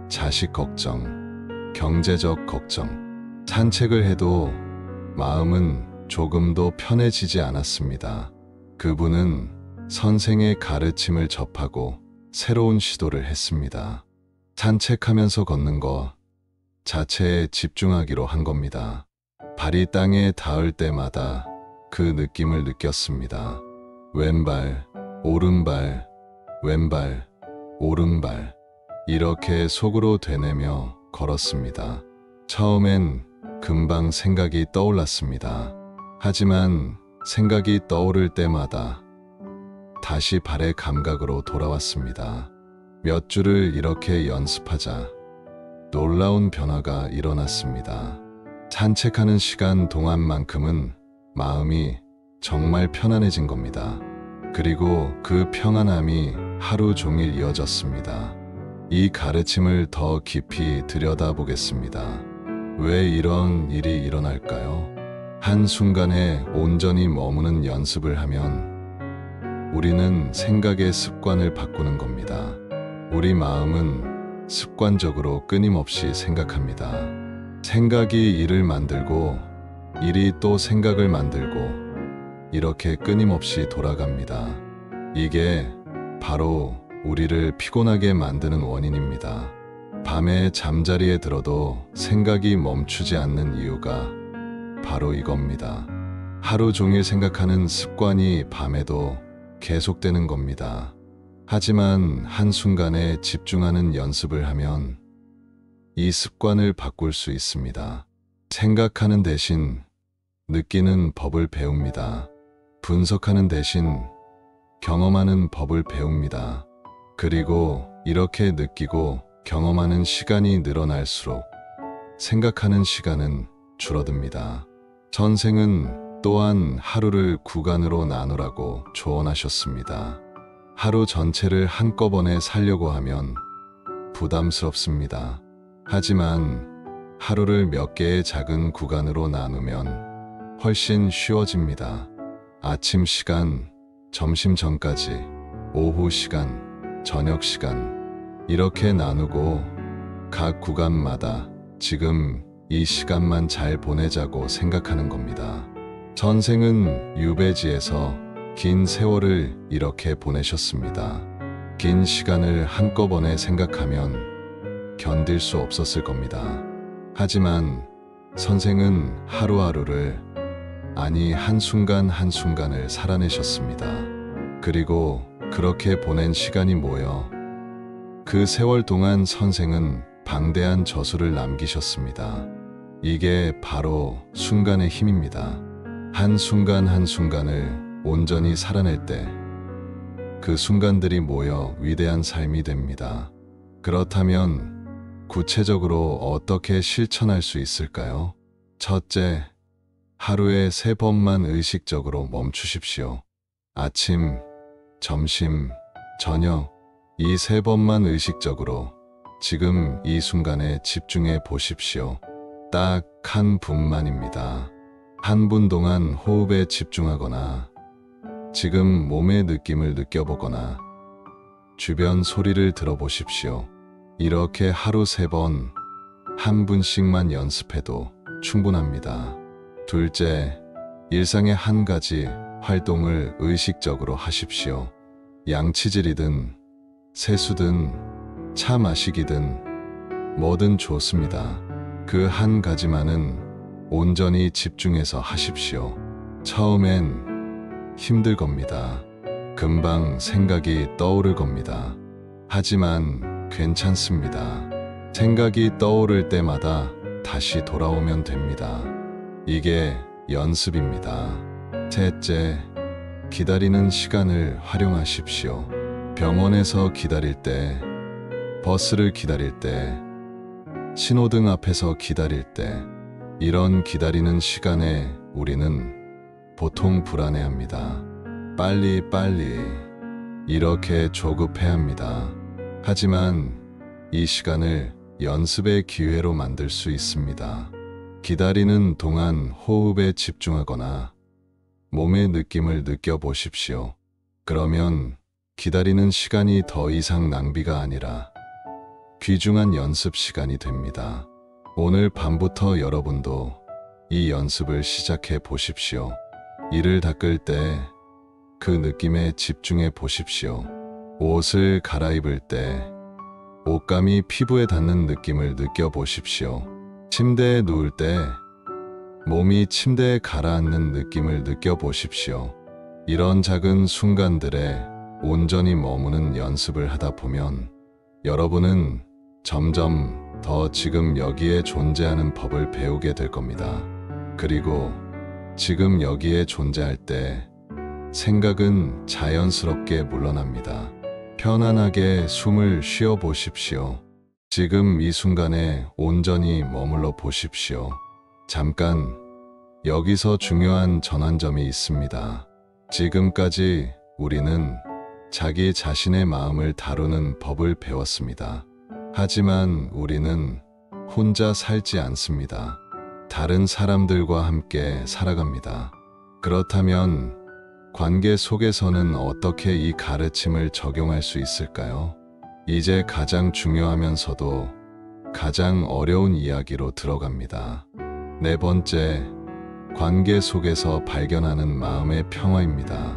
자식 걱정, 경제적 걱정. 산책을 해도 마음은 조금도 편해지지 않았습니다. 그분은 선생의 가르침을 접하고 새로운 시도를 했습니다. 산책하면서 걷는 것 자체에 집중하기로 한 겁니다. 발이 땅에 닿을 때마다 그 느낌을 느꼈습니다. 왼발, 오른발, 왼발, 오른발. 이렇게 속으로 되뇌며 걸었습니다. 처음엔 금방 생각이 떠올랐습니다. 하지만 생각이 떠오를 때마다 다시 발의 감각으로 돌아왔습니다. 몇 주를 이렇게 연습하자 놀라운 변화가 일어났습니다. 산책하는 시간 동안만큼은 마음이 정말 편안해진 겁니다. 그리고 그 평안함이 하루 종일 이어졌습니다. 이 가르침을 더 깊이 들여다보겠습니다. 왜 이런 일이 일어날까요? 한순간에 온전히 머무는 연습을 하면 우리는 생각의 습관을 바꾸는 겁니다. 우리 마음은 습관적으로 끊임없이 생각합니다. 생각이 일을 만들고 일이 또 생각을 만들고 이렇게 끊임없이 돌아갑니다. 이게 바로 우리를 피곤하게 만드는 원인입니다. 밤에 잠자리에 들어도 생각이 멈추지 않는 이유가 바로 이겁니다. 하루 종일 생각하는 습관이 밤에도 계속되는 겁니다. 하지만 한순간에 집중하는 연습을 하면 이 습관을 바꿀 수 있습니다. 생각하는 대신 느끼는 법을 배웁니다. 분석하는 대신 경험하는 법을 배웁니다. 그리고 이렇게 느끼고 경험하는 시간이 늘어날수록 생각하는 시간은 줄어듭니다. 선생은 또한 하루를 구간으로 나누라고 조언하셨습니다. 하루 전체를 한꺼번에 살려고 하면 부담스럽습니다. 하지만 하루를 몇 개의 작은 구간으로 나누면 훨씬 쉬워집니다. 아침 시간, 점심 전까지, 오후 시간, 저녁 시간 이렇게 나누고 각 구간마다 지금 이 시간만 잘 보내자고 생각하는 겁니다. 선생은 유배지에서 긴 세월을 이렇게 보내셨습니다. 긴 시간을 한꺼번에 생각하면 견딜 수 없었을 겁니다. 하지만 선생은 하루하루를, 아니 한순간 한순간을 살아내셨습니다. 그리고 그렇게 보낸 시간이 모여 그 세월 동안 선생은 방대한 저수를 남기셨습니다. 이게 바로 순간의 힘입니다. 한순간 한순간을 온전히 살아낼 때 그 순간들이 모여 위대한 삶이 됩니다. 그렇다면 구체적으로 어떻게 실천할 수 있을까요? 첫째, 하루에 3번만 의식적으로 멈추십시오. 아침, 점심, 저녁 이 3번만 의식적으로 지금 이 순간에 집중해 보십시오. 딱 한 분만입니다. 한 분 동안 호흡에 집중하거나 지금 몸의 느낌을 느껴보거나 주변 소리를 들어보십시오. 이렇게 하루 3번 한 분씩만 연습해도 충분합니다. 둘째, 일상의 한 가지 활동을 의식적으로 하십시오. 양치질이든 세수든 차 마시기든 뭐든 좋습니다. 그 한 가지만은 온전히 집중해서 하십시오. 처음엔 힘들 겁니다. 금방 생각이 떠오를 겁니다. 하지만 괜찮습니다. 생각이 떠오를 때마다 다시 돌아오면 됩니다. 이게 연습입니다. 셋째, 기다리는 시간을 활용하십시오. 병원에서 기다릴 때, 버스를 기다릴 때, 신호등 앞에서 기다릴 때, 이런 기다리는 시간에 우리는 보통 불안해합니다. 빨리 이렇게 조급해합니다. 하지만 이 시간을 연습의 기회로 만들 수 있습니다. 기다리는 동안 호흡에 집중하거나 몸의 느낌을 느껴보십시오. 그러면 기다리는 시간이 더 이상 낭비가 아니라 귀중한 연습 시간이 됩니다. 오늘 밤부터 여러분도 이 연습을 시작해 보십시오. 이를 닦을 때 그 느낌에 집중해 보십시오. 옷을 갈아입을 때 옷감이 피부에 닿는 느낌을 느껴보십시오. 침대에 누울 때 몸이 침대에 가라앉는 느낌을 느껴보십시오. 이런 작은 순간들에 온전히 머무는 연습을 하다 보면 여러분은 점점 더 지금 여기에 존재하는 법을 배우게 될 겁니다. 그리고 지금 여기에 존재할 때 생각은 자연스럽게 물러납니다. 편안하게 숨을 쉬어 보십시오. 지금 이 순간에 온전히 머물러 보십시오. 잠깐, 여기서 중요한 전환점이 있습니다. 지금까지 우리는 자기 자신의 마음을 다루는 법을 배웠습니다. 하지만 우리는 혼자 살지 않습니다. 다른 사람들과 함께 살아갑니다. 그렇다면 관계 속에서는 어떻게 이 가르침을 적용할 수 있을까요? 이제 가장 중요하면서도 가장 어려운 이야기로 들어갑니다. 네 번째, 관계 속에서 발견하는 마음의 평화입니다.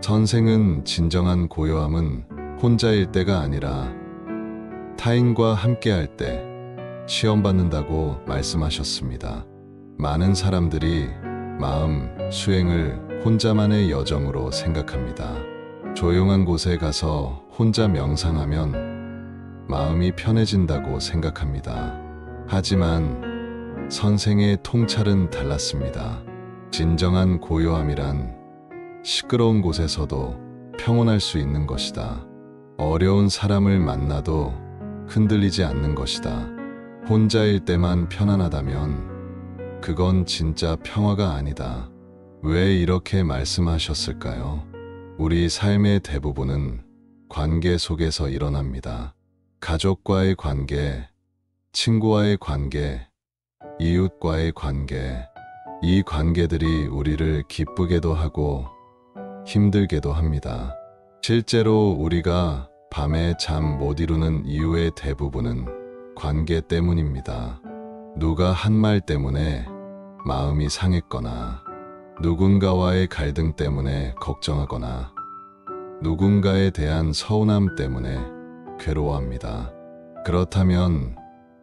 선생은 진정한 고요함은 혼자일 때가 아니라 타인과 함께할 때 시험받는다고 말씀하셨습니다. 많은 사람들이 마음 수행을 혼자만의 여정으로 생각합니다. 조용한 곳에 가서 혼자 명상하면 마음이 편해진다고 생각합니다. 하지만 선생의 통찰은 달랐습니다. 진정한 고요함이란 시끄러운 곳에서도 평온할 수 있는 것이다. 어려운 사람을 만나도 흔들리지 않는 것이다. 혼자일 때만 편안하다면 그건 진짜 평화가 아니다. 왜 이렇게 말씀하셨을까요? 우리 삶의 대부분은 관계 속에서 일어납니다. 가족과의 관계, 친구와의 관계, 이웃과의 관계. 이 관계들이 우리를 기쁘게도 하고 힘들게도 합니다. 실제로 우리가 밤에 잠 못 이루는 이유의 대부분은 관계 때문입니다. 누가 한 말 때문에 마음이 상했거나, 누군가와의 갈등 때문에 걱정하거나, 누군가에 대한 서운함 때문에 괴로워합니다. 그렇다면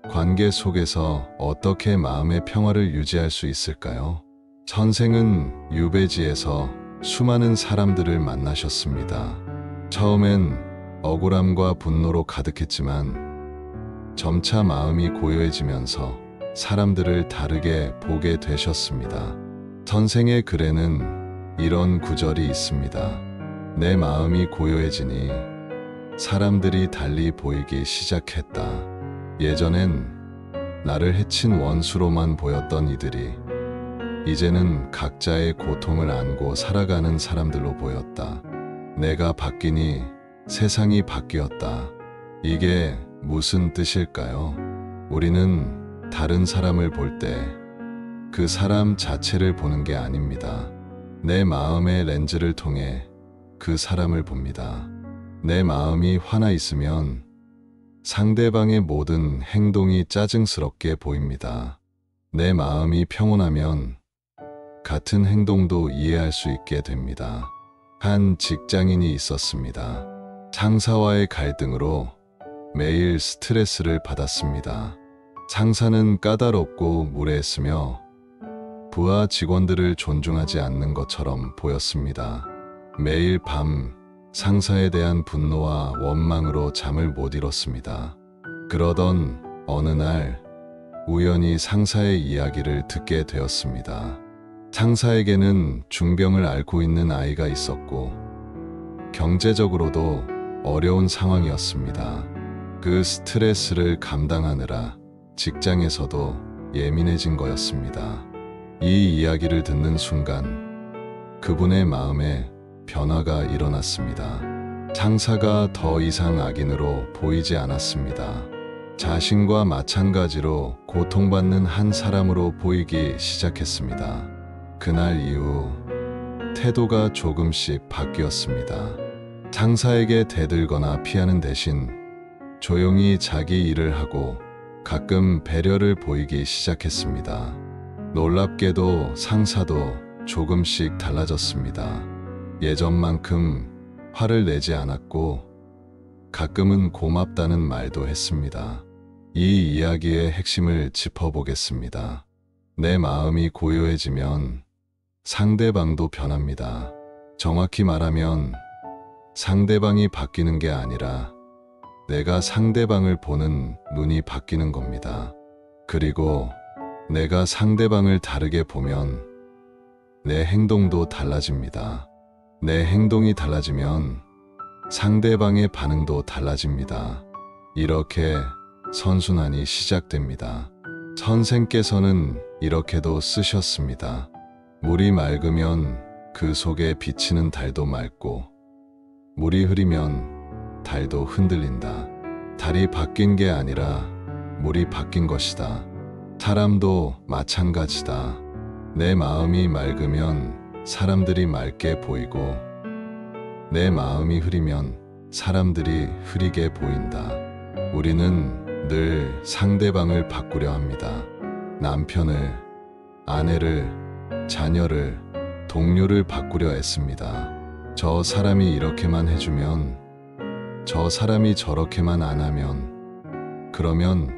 관계 속에서 어떻게 마음의 평화를 유지할 수 있을까요? 선생은 유배지에서 수많은 사람들을 만나셨습니다. 처음엔 억울함과 분노로 가득했지만 점차 마음이 고요해지면서 사람들을 다르게 보게 되셨습니다. 선생의 글에는 이런 구절이 있습니다. 내 마음이 고요해지니 사람들이 달리 보이기 시작했다. 예전엔 나를 해친 원수로만 보였던 이들이 이제는 각자의 고통을 안고 살아가는 사람들로 보였다. 내가 바뀌니 세상이 바뀌었다. 이게 무슨 뜻일까요? 우리는 다른 사람을 볼 때 그 사람 자체를 보는 게 아닙니다. 내 마음의 렌즈를 통해 그 사람을 봅니다. 내 마음이 화나 있으면 상대방의 모든 행동이 짜증스럽게 보입니다. 내 마음이 평온하면 같은 행동도 이해할 수 있게 됩니다. 한 직장인이 있었습니다. 상사와의 갈등으로 매일 스트레스를 받았습니다. 상사는 까다롭고 무례했으며 부하 직원들을 존중하지 않는 것처럼 보였습니다. 매일 밤 상사에 대한 분노와 원망으로 잠을 못 이뤘습니다. 그러던 어느 날 우연히 상사의 이야기를 듣게 되었습니다. 상사에게는 중병을 앓고 있는 아이가 있었고 경제적으로도 어려운 상황이었습니다. 그 스트레스를 감당하느라 직장에서도 예민해진 거였습니다. 이 이야기를 듣는 순간 그분의 마음에 변화가 일어났습니다. 상사가 더 이상 악인으로 보이지 않았습니다. 자신과 마찬가지로 고통받는 한 사람으로 보이기 시작했습니다. 그날 이후 태도가 조금씩 바뀌었습니다. 상사에게 대들거나 피하는 대신 조용히 자기 일을 하고 가끔 배려를 보이기 시작했습니다. 놀랍게도 상사도 조금씩 달라졌습니다. 예전만큼 화를 내지 않았고 가끔은 고맙다는 말도 했습니다. 이 이야기의 핵심을 짚어보겠습니다. 내 마음이 고요해지면 상대방도 변합니다. 정확히 말하면 상대방이 바뀌는 게 아니라 내가 상대방을 보는 눈이 바뀌는 겁니다. 그리고 내가 상대방을 다르게 보면 내 행동도 달라집니다. 내 행동이 달라지면 상대방의 반응도 달라집니다. 이렇게 선순환이 시작됩니다. 선생께서는 이렇게도 쓰셨습니다. 물이 맑으면 그 속에 비치는 달도 맑고 물이 흐리면 달도 흔들린다. 달이 바뀐 게 아니라 물이 바뀐 것이다. 사람도 마찬가지다. 내 마음이 맑으면 사람들이 맑게 보이고 내 마음이 흐리면 사람들이 흐리게 보인다. 우리는 늘 상대방을 바꾸려 합니다. 남편을, 아내를, 자녀를, 동료를 바꾸려 애씁니다. 저 사람이 이렇게만 해주면, 저 사람이 저렇게만 안 하면, 그러면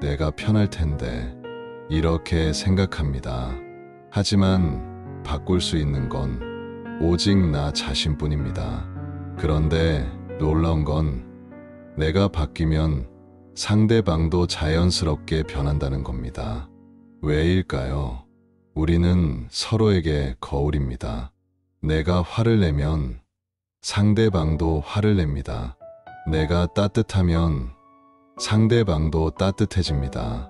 내가 편할 텐데, 이렇게 생각합니다. 하지만 바꿀 수 있는 건 오직 나 자신뿐입니다. 그런데 놀라운 건 내가 바뀌면 상대방도 자연스럽게 변한다는 겁니다. 왜일까요? 우리는 서로에게 거울입니다. 내가 화를 내면 상대방도 화를 냅니다. 내가 따뜻하면 상대방도 따뜻해집니다.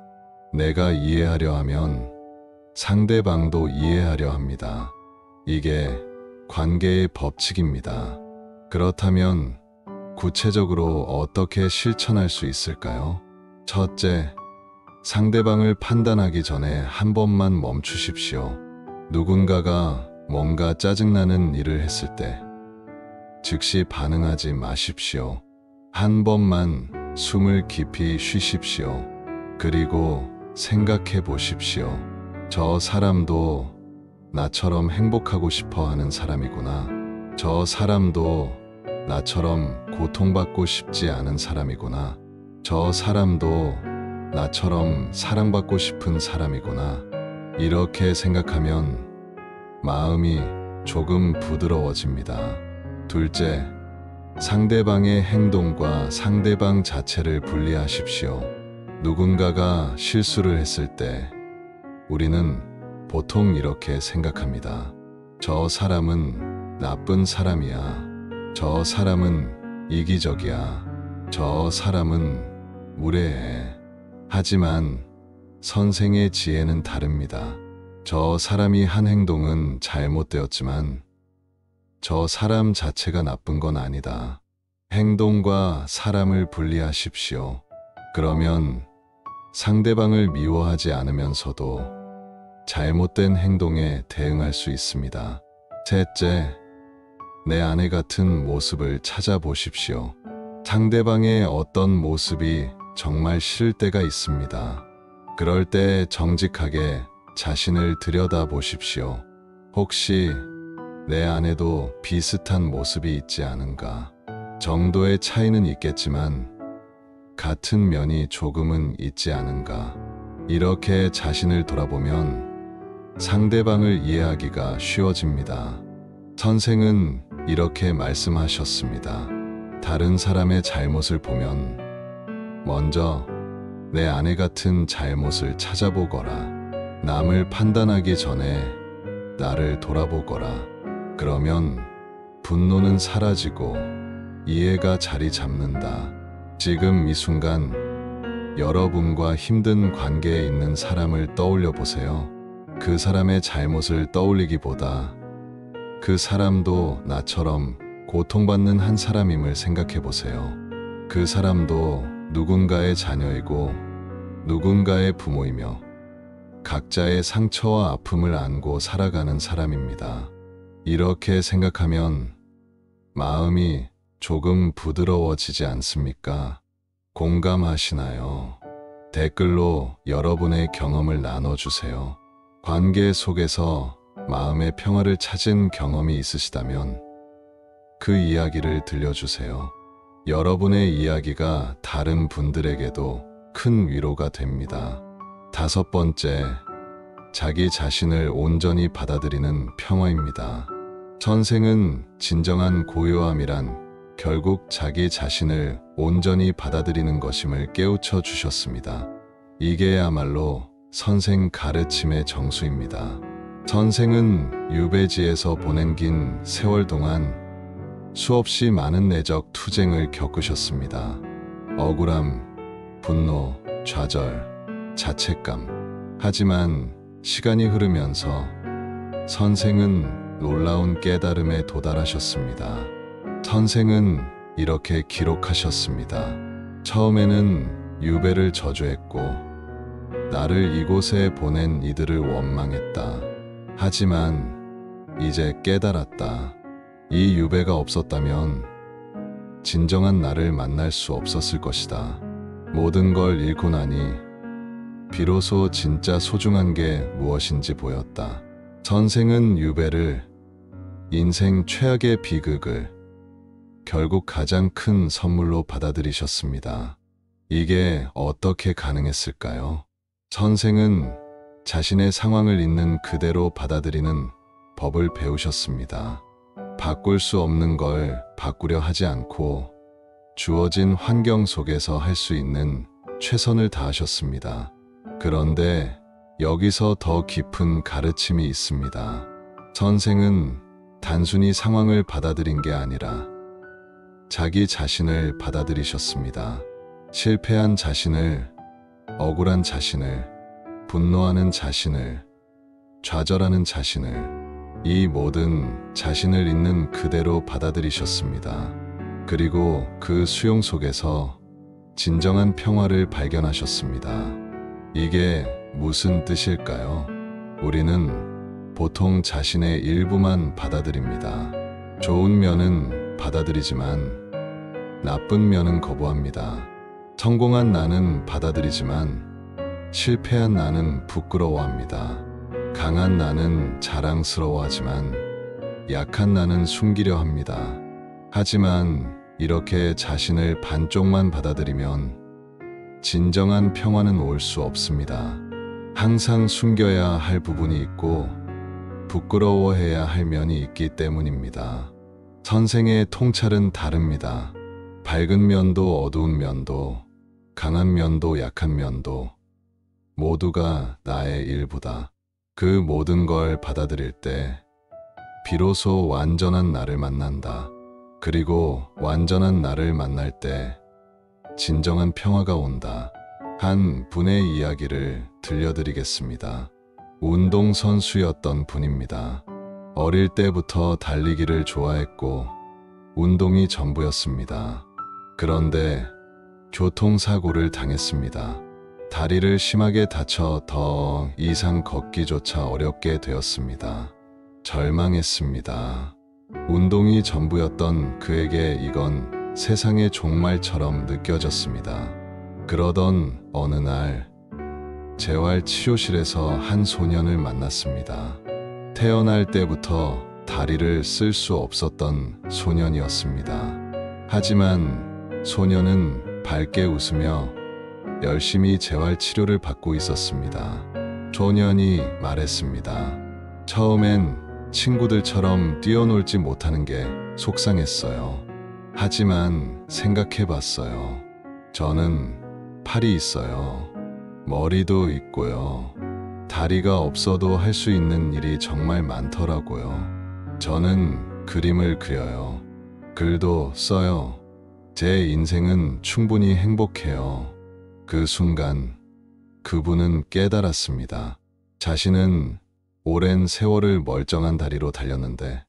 내가 이해하려 하면 상대방도 이해하려 합니다. 이게 관계의 법칙입니다. 그렇다면 구체적으로 어떻게 실천할 수 있을까요? 첫째, 상대방을 판단하기 전에 한 번만 멈추십시오. 누군가가 뭔가 짜증나는 일을 했을 때 즉시 반응하지 마십시오. 한 번만 숨을 깊이 쉬십시오. 그리고 생각해 보십시오. 저 사람도 나처럼 행복하고 싶어 하는 사람이구나. 저 사람도 나처럼 고통받고 싶지 않은 사람이구나. 저 사람도 나처럼 사랑받고 싶은 사람이구나. 이렇게 생각하면 마음이 조금 부드러워집니다. 둘째, 상대방의 행동과 상대방 자체를 분리하십시오. 누군가가 실수를 했을 때 우리는 보통 이렇게 생각합니다. 저 사람은 나쁜 사람이야. 저 사람은 이기적이야. 저 사람은 무례해. 하지만 선생의 지혜는 다릅니다. 저 사람이 한 행동은 잘못되었지만 저 사람 자체가 나쁜 건 아니다. 행동과 사람을 분리하십시오. 그러면 상대방을 미워하지 않으면서도 잘못된 행동에 대응할 수 있습니다. 셋째, 내 아내 같은 모습을 찾아보십시오. 상대방의 어떤 모습이 정말 싫을 때가 있습니다. 그럴 때 정직하게 자신을 들여다보십시오. 혹시 내 안에도 비슷한 모습이 있지 않은가? 정도의 차이는 있겠지만 같은 면이 조금은 있지 않은가? 이렇게 자신을 돌아보면 상대방을 이해하기가 쉬워집니다. 선생은 이렇게 말씀하셨습니다. 다른 사람의 잘못을 보면 먼저 내 아내 같은 잘못을 찾아보거라. 남을 판단하기 전에 나를 돌아보거라. 그러면 분노는 사라지고 이해가 자리 잡는다. 지금 이 순간 여러분과 힘든 관계에 있는 사람을 떠올려 보세요. 그 사람의 잘못을 떠올리기보다 그 사람도 나처럼 고통받는 한 사람임을 생각해 보세요. 그 사람도 누군가의 자녀이고 누군가의 부모이며 각자의 상처와 아픔을 안고 살아가는 사람입니다. 이렇게 생각하면 마음이 조금 부드러워지지 않습니까? 공감하시나요? 댓글로 여러분의 경험을 나눠주세요. 관계 속에서 마음의 평화를 찾은 경험이 있으시다면 그 이야기를 들려주세요. 여러분의 이야기가 다른 분들에게도 큰 위로가 됩니다. 5번째, 자기 자신을 온전히 받아들이는 평화입니다. 선생은 진정한 고요함이란 결국 자기 자신을 온전히 받아들이는 것임을 깨우쳐 주셨습니다. 이게야말로 선생 가르침의 정수입니다. 선생은 유배지에서 보낸 긴 세월 동안 수없이 많은 내적 투쟁을 겪으셨습니다. 억울함, 분노, 좌절, 자책감. 하지만 시간이 흐르면서 선생은 놀라운 깨달음에 도달하셨습니다. 선생은 이렇게 기록하셨습니다. 처음에는 유배를 저주했고 나를 이곳에 보낸 이들을 원망했다. 하지만 이제 깨달았다. 이 유배가 없었다면 진정한 나를 만날 수 없었을 것이다. 모든 걸 잃고 나니 비로소 진짜 소중한 게 무엇인지 보였다. 선생은 유배를, 인생 최악의 비극을 결국 가장 큰 선물로 받아들이셨습니다. 이게 어떻게 가능했을까요? 선생은 자신의 상황을 있는 그대로 받아들이는 법을 배우셨습니다. 바꿀 수 없는 걸 바꾸려 하지 않고 주어진 환경 속에서 할 수 있는 최선을 다하셨습니다. 그런데 여기서 더 깊은 가르침이 있습니다. 선생은 단순히 상황을 받아들인 게 아니라 자기 자신을 받아들이셨습니다. 실패한 자신을, 억울한 자신을, 분노하는 자신을, 좌절하는 자신을, 이 모든 자신을 있는 그대로 받아들이셨습니다. 그리고 그 수용 속에서 진정한 평화를 발견하셨습니다. 이게 무슨 뜻일까요? 우리는 보통 자신의 일부만 받아들입니다. 좋은 면은 받아들이지만 나쁜 면은 거부합니다. 성공한 나는 받아들이지만 실패한 나는 부끄러워합니다. 강한 나는 자랑스러워하지만 약한 나는 숨기려 합니다. 하지만 이렇게 자신을 반쪽만 받아들이면 진정한 평화는 올 수 없습니다. 항상 숨겨야 할 부분이 있고 부끄러워해야 할 면이 있기 때문입니다. 선생의 통찰은 다릅니다. 밝은 면도 어두운 면도, 강한 면도 약한 면도 모두가 나의 일부다. 그 모든 걸 받아들일 때 비로소 완전한 나를 만난다. 그리고 완전한 나를 만날 때 진정한 평화가 온다. 한 분의 이야기를 들려드리겠습니다. 운동선수였던 분입니다. 어릴 때부터 달리기를 좋아했고 운동이 전부였습니다. 그런데 교통사고를 당했습니다. 다리를 심하게 다쳐 더 이상 걷기조차 어렵게 되었습니다. 절망했습니다. 운동이 전부였던 그에게 이건 세상의 종말처럼 느껴졌습니다. 그러던 어느 날 재활치료실에서 한 소년을 만났습니다. 태어날 때부터 다리를 쓸 수 없었던 소년이었습니다. 하지만 소년은 밝게 웃으며 열심히 재활치료를 받고 있었습니다. 소년이 말했습니다. 처음엔 친구들처럼 뛰어놀지 못하는 게 속상했어요. 하지만 생각해봤어요. 저는 팔이 있어요. 머리도 있고요. 다리가 없어도 할 수 있는 일이 정말 많더라고요. 저는 그림을 그려요. 글도 써요. 제 인생은 충분히 행복해요. 그 순간 그분은 깨달았습니다. 자신은 오랜 세월을 멀쩡한 다리로 달렸는데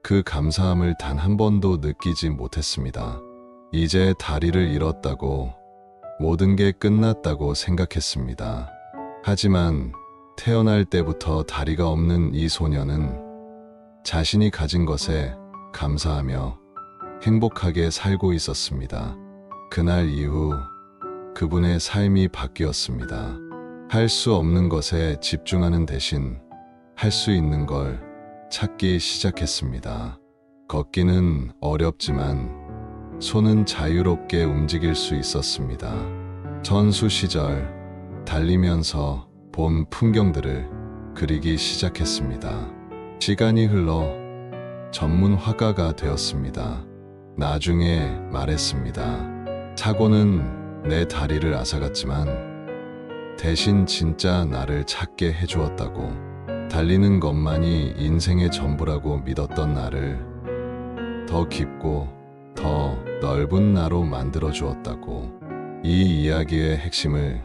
그 감사함을 단 한 번도 느끼지 못했습니다. 이제 다리를 잃었다고 모든 게 끝났다고 생각했습니다. 하지만 태어날 때부터 다리가 없는 이 소녀는 자신이 가진 것에 감사하며 행복하게 살고 있었습니다. 그날 이후 그분의 삶이 바뀌었습니다. 할 수 없는 것에 집중하는 대신 할 수 있는 걸 찾기 시작했습니다. 걷기는 어렵지만 손은 자유롭게 움직일 수 있었습니다. 전수 시절 달리면서 본 풍경들을 그리기 시작했습니다. 시간이 흘러 전문 화가가 되었습니다. 나중에 말했습니다. 사고는 내 다리를 앗아갔지만 대신 진짜 나를 찾게 해주었다고. 달리는 것만이 인생의 전부라고 믿었던 나를 더 깊고 더 넓은 나로 만들어 주었다고. 이 이야기의 핵심을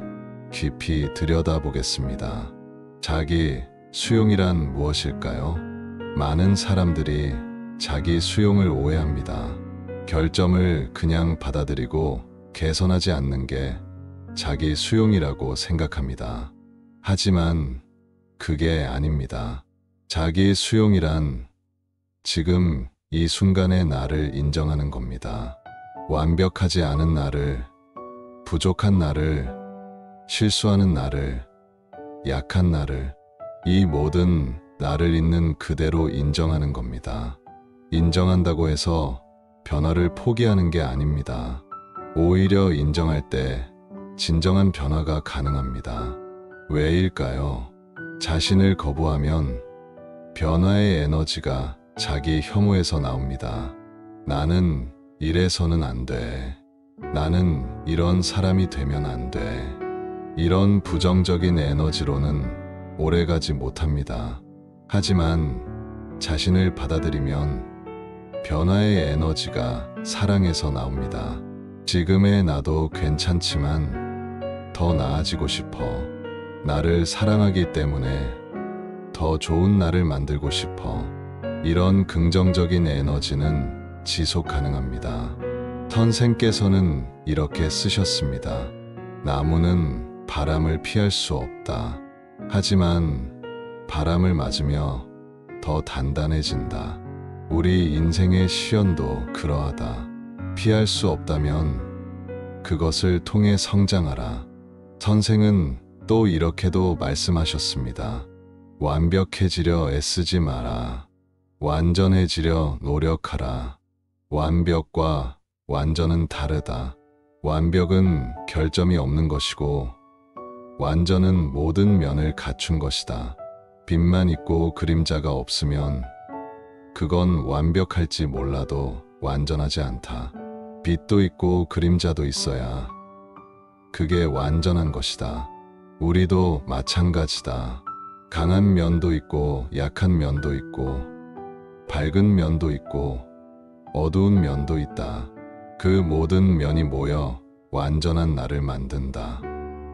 깊이 들여다보겠습니다. 자기 수용이란 무엇일까요? 많은 사람들이 자기 수용을 오해합니다. 결점을 그냥 받아들이고 개선하지 않는 게 자기 수용이라고 생각합니다. 하지만 그게 아닙니다. 자기 수용이란 지금 이 순간의 나를 인정하는 겁니다. 완벽하지 않은 나를, 부족한 나를, 실수하는 나를, 약한 나를, 이 모든 나를 있는 그대로 인정하는 겁니다. 인정한다고 해서 변화를 포기하는 게 아닙니다. 오히려 인정할 때 진정한 변화가 가능합니다. 왜일까요? 자신을 거부하면 변화의 에너지가 자기 혐오에서 나옵니다. 나는 이래서는 안 돼. 나는 이런 사람이 되면 안 돼. 이런 부정적인 에너지로는 오래가지 못합니다. 하지만 자신을 받아들이면 변화의 에너지가 사랑에서 나옵니다. 지금의 나도 괜찮지만 더 나아지고 싶어. 나를 사랑하기 때문에 더 좋은 나를 만들고 싶어. 이런 긍정적인 에너지는 지속 가능합니다. 선생께서는 이렇게 쓰셨습니다. 나무는 바람을 피할 수 없다. 하지만 바람을 맞으며 더 단단해진다. 우리 인생의 시련도 그러하다. 피할 수 없다면 그것을 통해 성장하라. 선생은 또 이렇게도 말씀하셨습니다. 완벽해지려 애쓰지 마라. 완전해지려 노력하라. 완벽과 완전은 다르다. 완벽은 결점이 없는 것이고 완전은 모든 면을 갖춘 것이다. 빛만 있고 그림자가 없으면 그건 완벽할지 몰라도 완전하지 않다. 빛도 있고 그림자도 있어야 그게 완전한 것이다. 우리도 마찬가지다. 강한 면도 있고 약한 면도 있고 밝은 면도 있고 어두운 면도 있다. 그 모든 면이 모여 완전한 나를 만든다.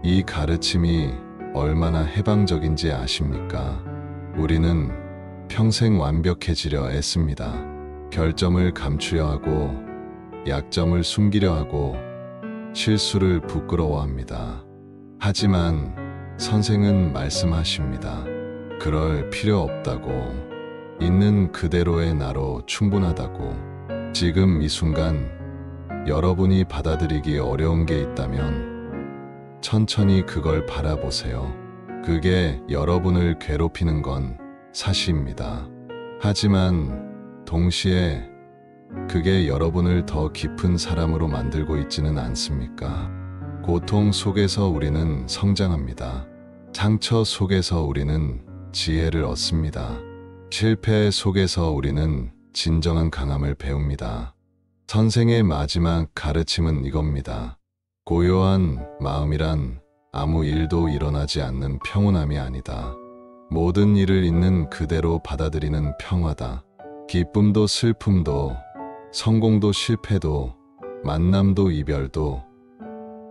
이 가르침이 얼마나 해방적인지 아십니까? 우리는 평생 완벽해지려 애씁니다. 결점을 감추려 하고 약점을 숨기려 하고 실수를 부끄러워합니다. 하지만 선생은 말씀하십니다. 그럴 필요 없다고. 있는 그대로의 나로 충분하다고. 지금 이 순간 여러분이 받아들이기 어려운 게 있다면 천천히 그걸 바라보세요. 그게 여러분을 괴롭히는 건 사실입니다. 하지만 동시에 그게 여러분을 더 깊은 사람으로 만들고 있지는 않습니까? 고통 속에서 우리는 성장합니다. 상처 속에서 우리는 지혜를 얻습니다. 실패 속에서 우리는 진정한 강함을 배웁니다. 선생의 마지막 가르침은 이겁니다. 고요한 마음이란 아무 일도 일어나지 않는 평온함이 아니다. 모든 일을 있는 그대로 받아들이는 평화다. 기쁨도 슬픔도 성공도 실패도 만남도 이별도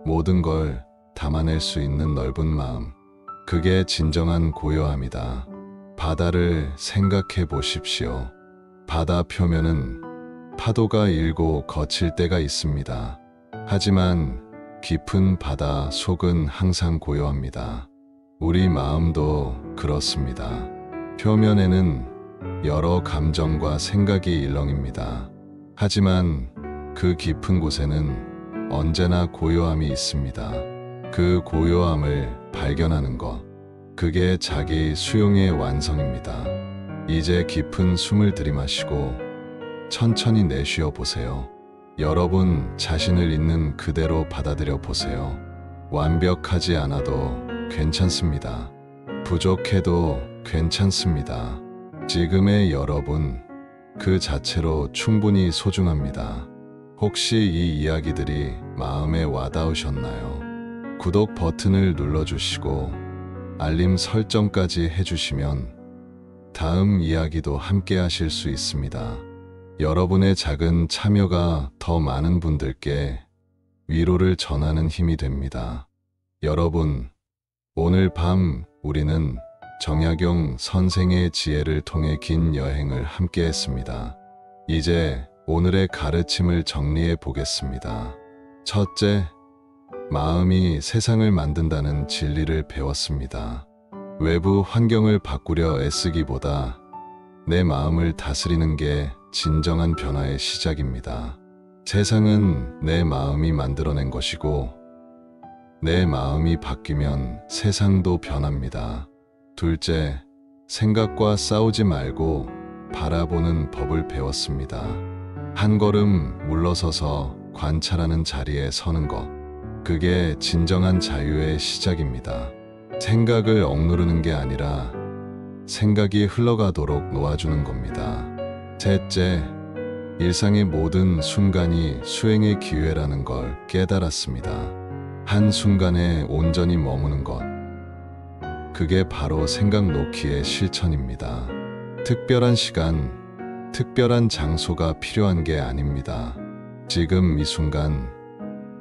모든 걸 담아낼 수 있는 넓은 마음. 그게 진정한 고요함이다. 바다를 생각해 보십시오. 바다 표면은 파도가 일고 거칠 때가 있습니다. 하지만 깊은 바다 속은 항상 고요합니다. 우리 마음도 그렇습니다. 표면에는 여러 감정과 생각이 일렁입니다. 하지만 그 깊은 곳에는 언제나 고요함이 있습니다. 그 고요함을 발견하는 것, 그게 자기 수용의 완성입니다. 이제 깊은 숨을 들이마시고 천천히 내쉬어 보세요. 여러분 자신을 있는 그대로 받아들여 보세요. 완벽하지 않아도 괜찮습니다. 부족해도 괜찮습니다. 지금의 여러분, 그 자체로 충분히 소중합니다. 혹시 이 이야기들이 마음에 와닿으셨나요? 구독 버튼을 눌러주시고 알림 설정까지 해주시면 다음 이야기도 함께 하실 수 있습니다. 여러분의 작은 참여가 더 많은 분들께 위로를 전하는 힘이 됩니다. 여러분, 오늘 밤 우리는 정약용 선생의 지혜를 통해 긴 여행을 함께 했습니다. 이제 오늘의 가르침을 정리해 보겠습니다. 첫째, 마음이 세상을 만든다는 진리를 배웠습니다. 외부 환경을 바꾸려 애쓰기보다 내 마음을 다스리는 게 진정한 변화의 시작입니다. 세상은 내 마음이 만들어낸 것이고 내 마음이 바뀌면 세상도 변합니다. 둘째, 생각과 싸우지 말고 바라보는 법을 배웠습니다. 한 걸음 물러서서 관찰하는 자리에 서는 것, 그게 진정한 자유의 시작입니다. 생각을 억누르는 게 아니라 생각이 흘러가도록 놓아주는 겁니다. 셋째, 일상의 모든 순간이 수행의 기회라는 걸 깨달았습니다. 한 순간에 온전히 머무는 것, 그게 바로 생각 놓기의 실천입니다. 특별한 시간, 특별한 장소가 필요한 게 아닙니다. 지금 이 순간,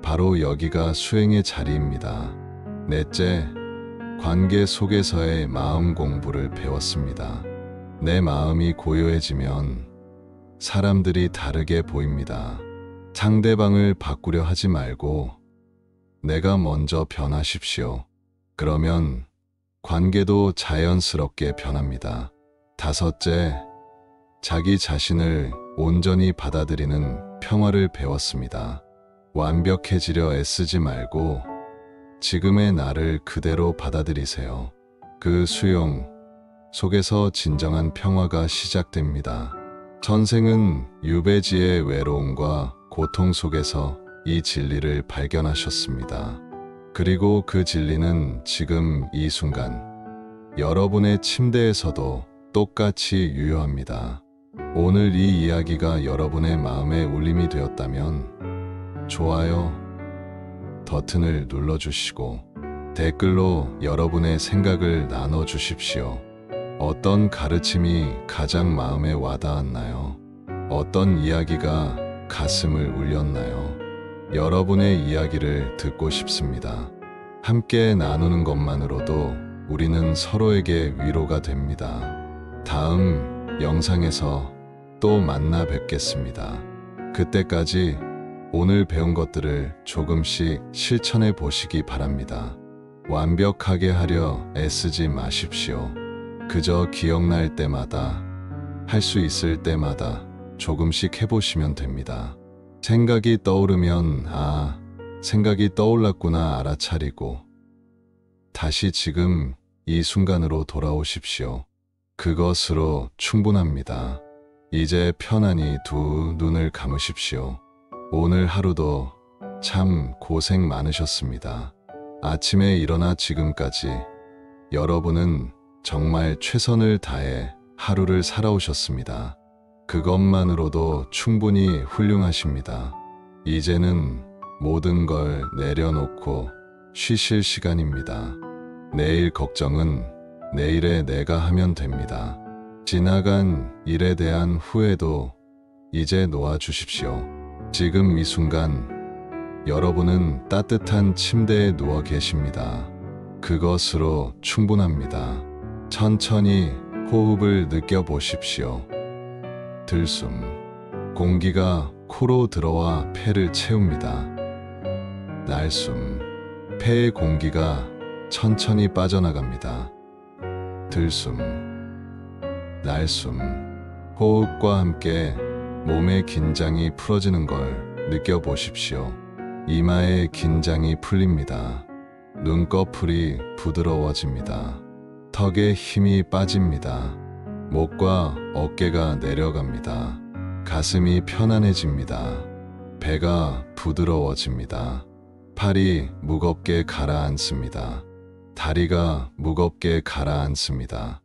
바로 여기가 수행의 자리입니다. 넷째, 관계 속에서의 마음 공부를 배웠습니다. 내 마음이 고요해지면 사람들이 다르게 보입니다. 상대방을 바꾸려 하지 말고 내가 먼저 변하십시오. 그러면 관계도 자연스럽게 변합니다. 다섯째, 자기 자신을 온전히 받아들이는 평화를 배웠습니다. 완벽해지려 애쓰지 말고 지금의 나를 그대로 받아들이세요. 그 수용 속에서 진정한 평화가 시작됩니다. 선생은 유배지의 외로움과 고통 속에서 이 진리를 발견하셨습니다. 그리고 그 진리는 지금 이 순간 여러분의 침대에서도 똑같이 유효합니다. 오늘 이 이야기가 여러분의 마음에 울림이 되었다면 좋아요 버튼을 눌러주시고 댓글로 여러분의 생각을 나눠주십시오. 어떤 가르침이 가장 마음에 와닿았나요? 어떤 이야기가 가슴을 울렸나요? 여러분의 이야기를 듣고 싶습니다. 함께 나누는 것만으로도 우리는 서로에게 위로가 됩니다. 다음 영상에서 또 만나 뵙겠습니다. 그때까지 오늘 배운 것들을 조금씩 실천해 보시기 바랍니다. 완벽하게 하려 애쓰지 마십시오. 그저 기억날 때마다, 할 수 있을 때마다 조금씩 해보시면 됩니다. 생각이 떠오르면 생각이 떠올랐구나 알아차리고 다시 지금 이 순간으로 돌아오십시오. 그것으로 충분합니다. 이제 편안히 두 눈을 감으십시오. 오늘 하루도 참 고생 많으셨습니다. 아침에 일어나 지금까지 여러분은 정말 최선을 다해 하루를 살아오셨습니다. 그것만으로도 충분히 훌륭하십니다. 이제는 모든 걸 내려놓고 쉬실 시간입니다. 내일 걱정은 내일에 내가 하면 됩니다. 지나간 일에 대한 후회도 이제 놓아주십시오. 지금 이 순간 여러분은 따뜻한 침대에 누워 계십니다. 그것으로 충분합니다. 천천히 호흡을 느껴보십시오. 들숨. 공기가 코로 들어와 폐를 채웁니다. 날숨. 폐의 공기가 천천히 빠져나갑니다. 들숨. 날숨. 호흡과 함께 몸의 긴장이 풀어지는 걸 느껴보십시오. 이마의 긴장이 풀립니다. 눈꺼풀이 부드러워집니다. 턱에 힘이 빠집니다. 목과 어깨가 내려갑니다. 가슴이 편안해집니다. 배가 부드러워집니다. 팔이 무겁게 가라앉습니다. 다리가 무겁게 가라앉습니다.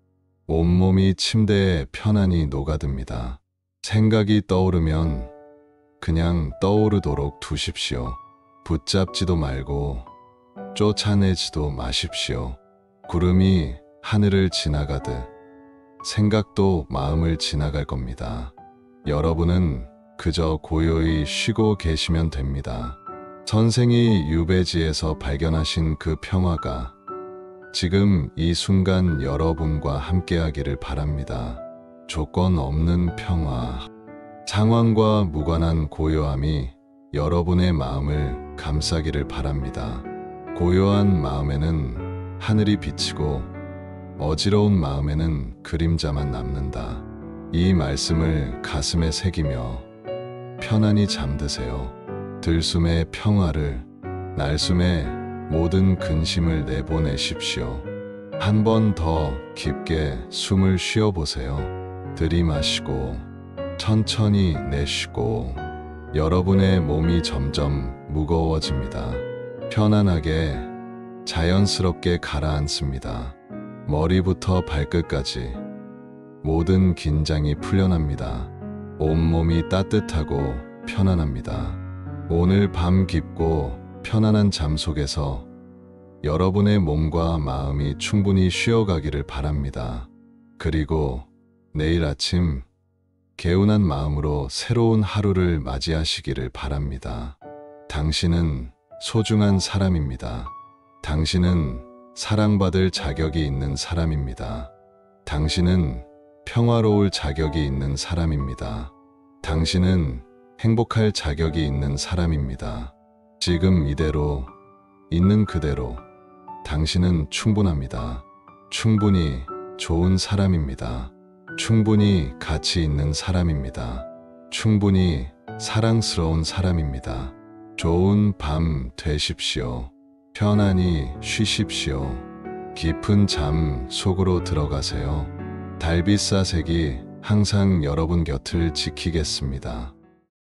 온몸이 침대에 편안히 녹아듭니다. 생각이 떠오르면 그냥 떠오르도록 두십시오. 붙잡지도 말고 쫓아내지도 마십시오. 구름이 하늘을 지나가듯 생각도 마음을 지나갈 겁니다. 여러분은 그저 고요히 쉬고 계시면 됩니다. 선생이 유배지에서 발견하신 그 평화가 지금 이 순간 여러분과 함께하기를 바랍니다. 조건 없는 평화, 상황과 무관한 고요함이 여러분의 마음을 감싸기를 바랍니다. 고요한 마음에는 하늘이 비치고 어지러운 마음에는 그림자만 남는다. 이 말씀을 가슴에 새기며 편안히 잠드세요. 들숨의 평화를, 날숨의 모든 근심을 내보내십시오. 한 번 더 깊게 숨을 쉬어보세요. 들이마시고 천천히 내쉬고 여러분의 몸이 점점 무거워집니다. 편안하게 자연스럽게 가라앉습니다. 머리부터 발끝까지 모든 긴장이 풀려납니다. 온몸이 따뜻하고 편안합니다. 오늘 밤 깊고 편안한 잠 속에서 여러분의 몸과 마음이 충분히 쉬어가기를 바랍니다. 그리고 내일 아침 개운한 마음으로 새로운 하루를 맞이하시기를 바랍니다. 당신은 소중한 사람입니다. 당신은 사랑받을 자격이 있는 사람입니다. 당신은 평화로울 자격이 있는 사람입니다. 당신은 행복할 자격이 있는 사람입니다. 지금 이대로, 있는 그대로 당신은 충분합니다. 충분히 좋은 사람입니다. 충분히 가치 있는 사람입니다. 충분히 사랑스러운 사람입니다. 좋은 밤 되십시오. 편안히 쉬십시오. 깊은 잠 속으로 들어가세요. 달빛사색이 항상 여러분 곁을 지키겠습니다.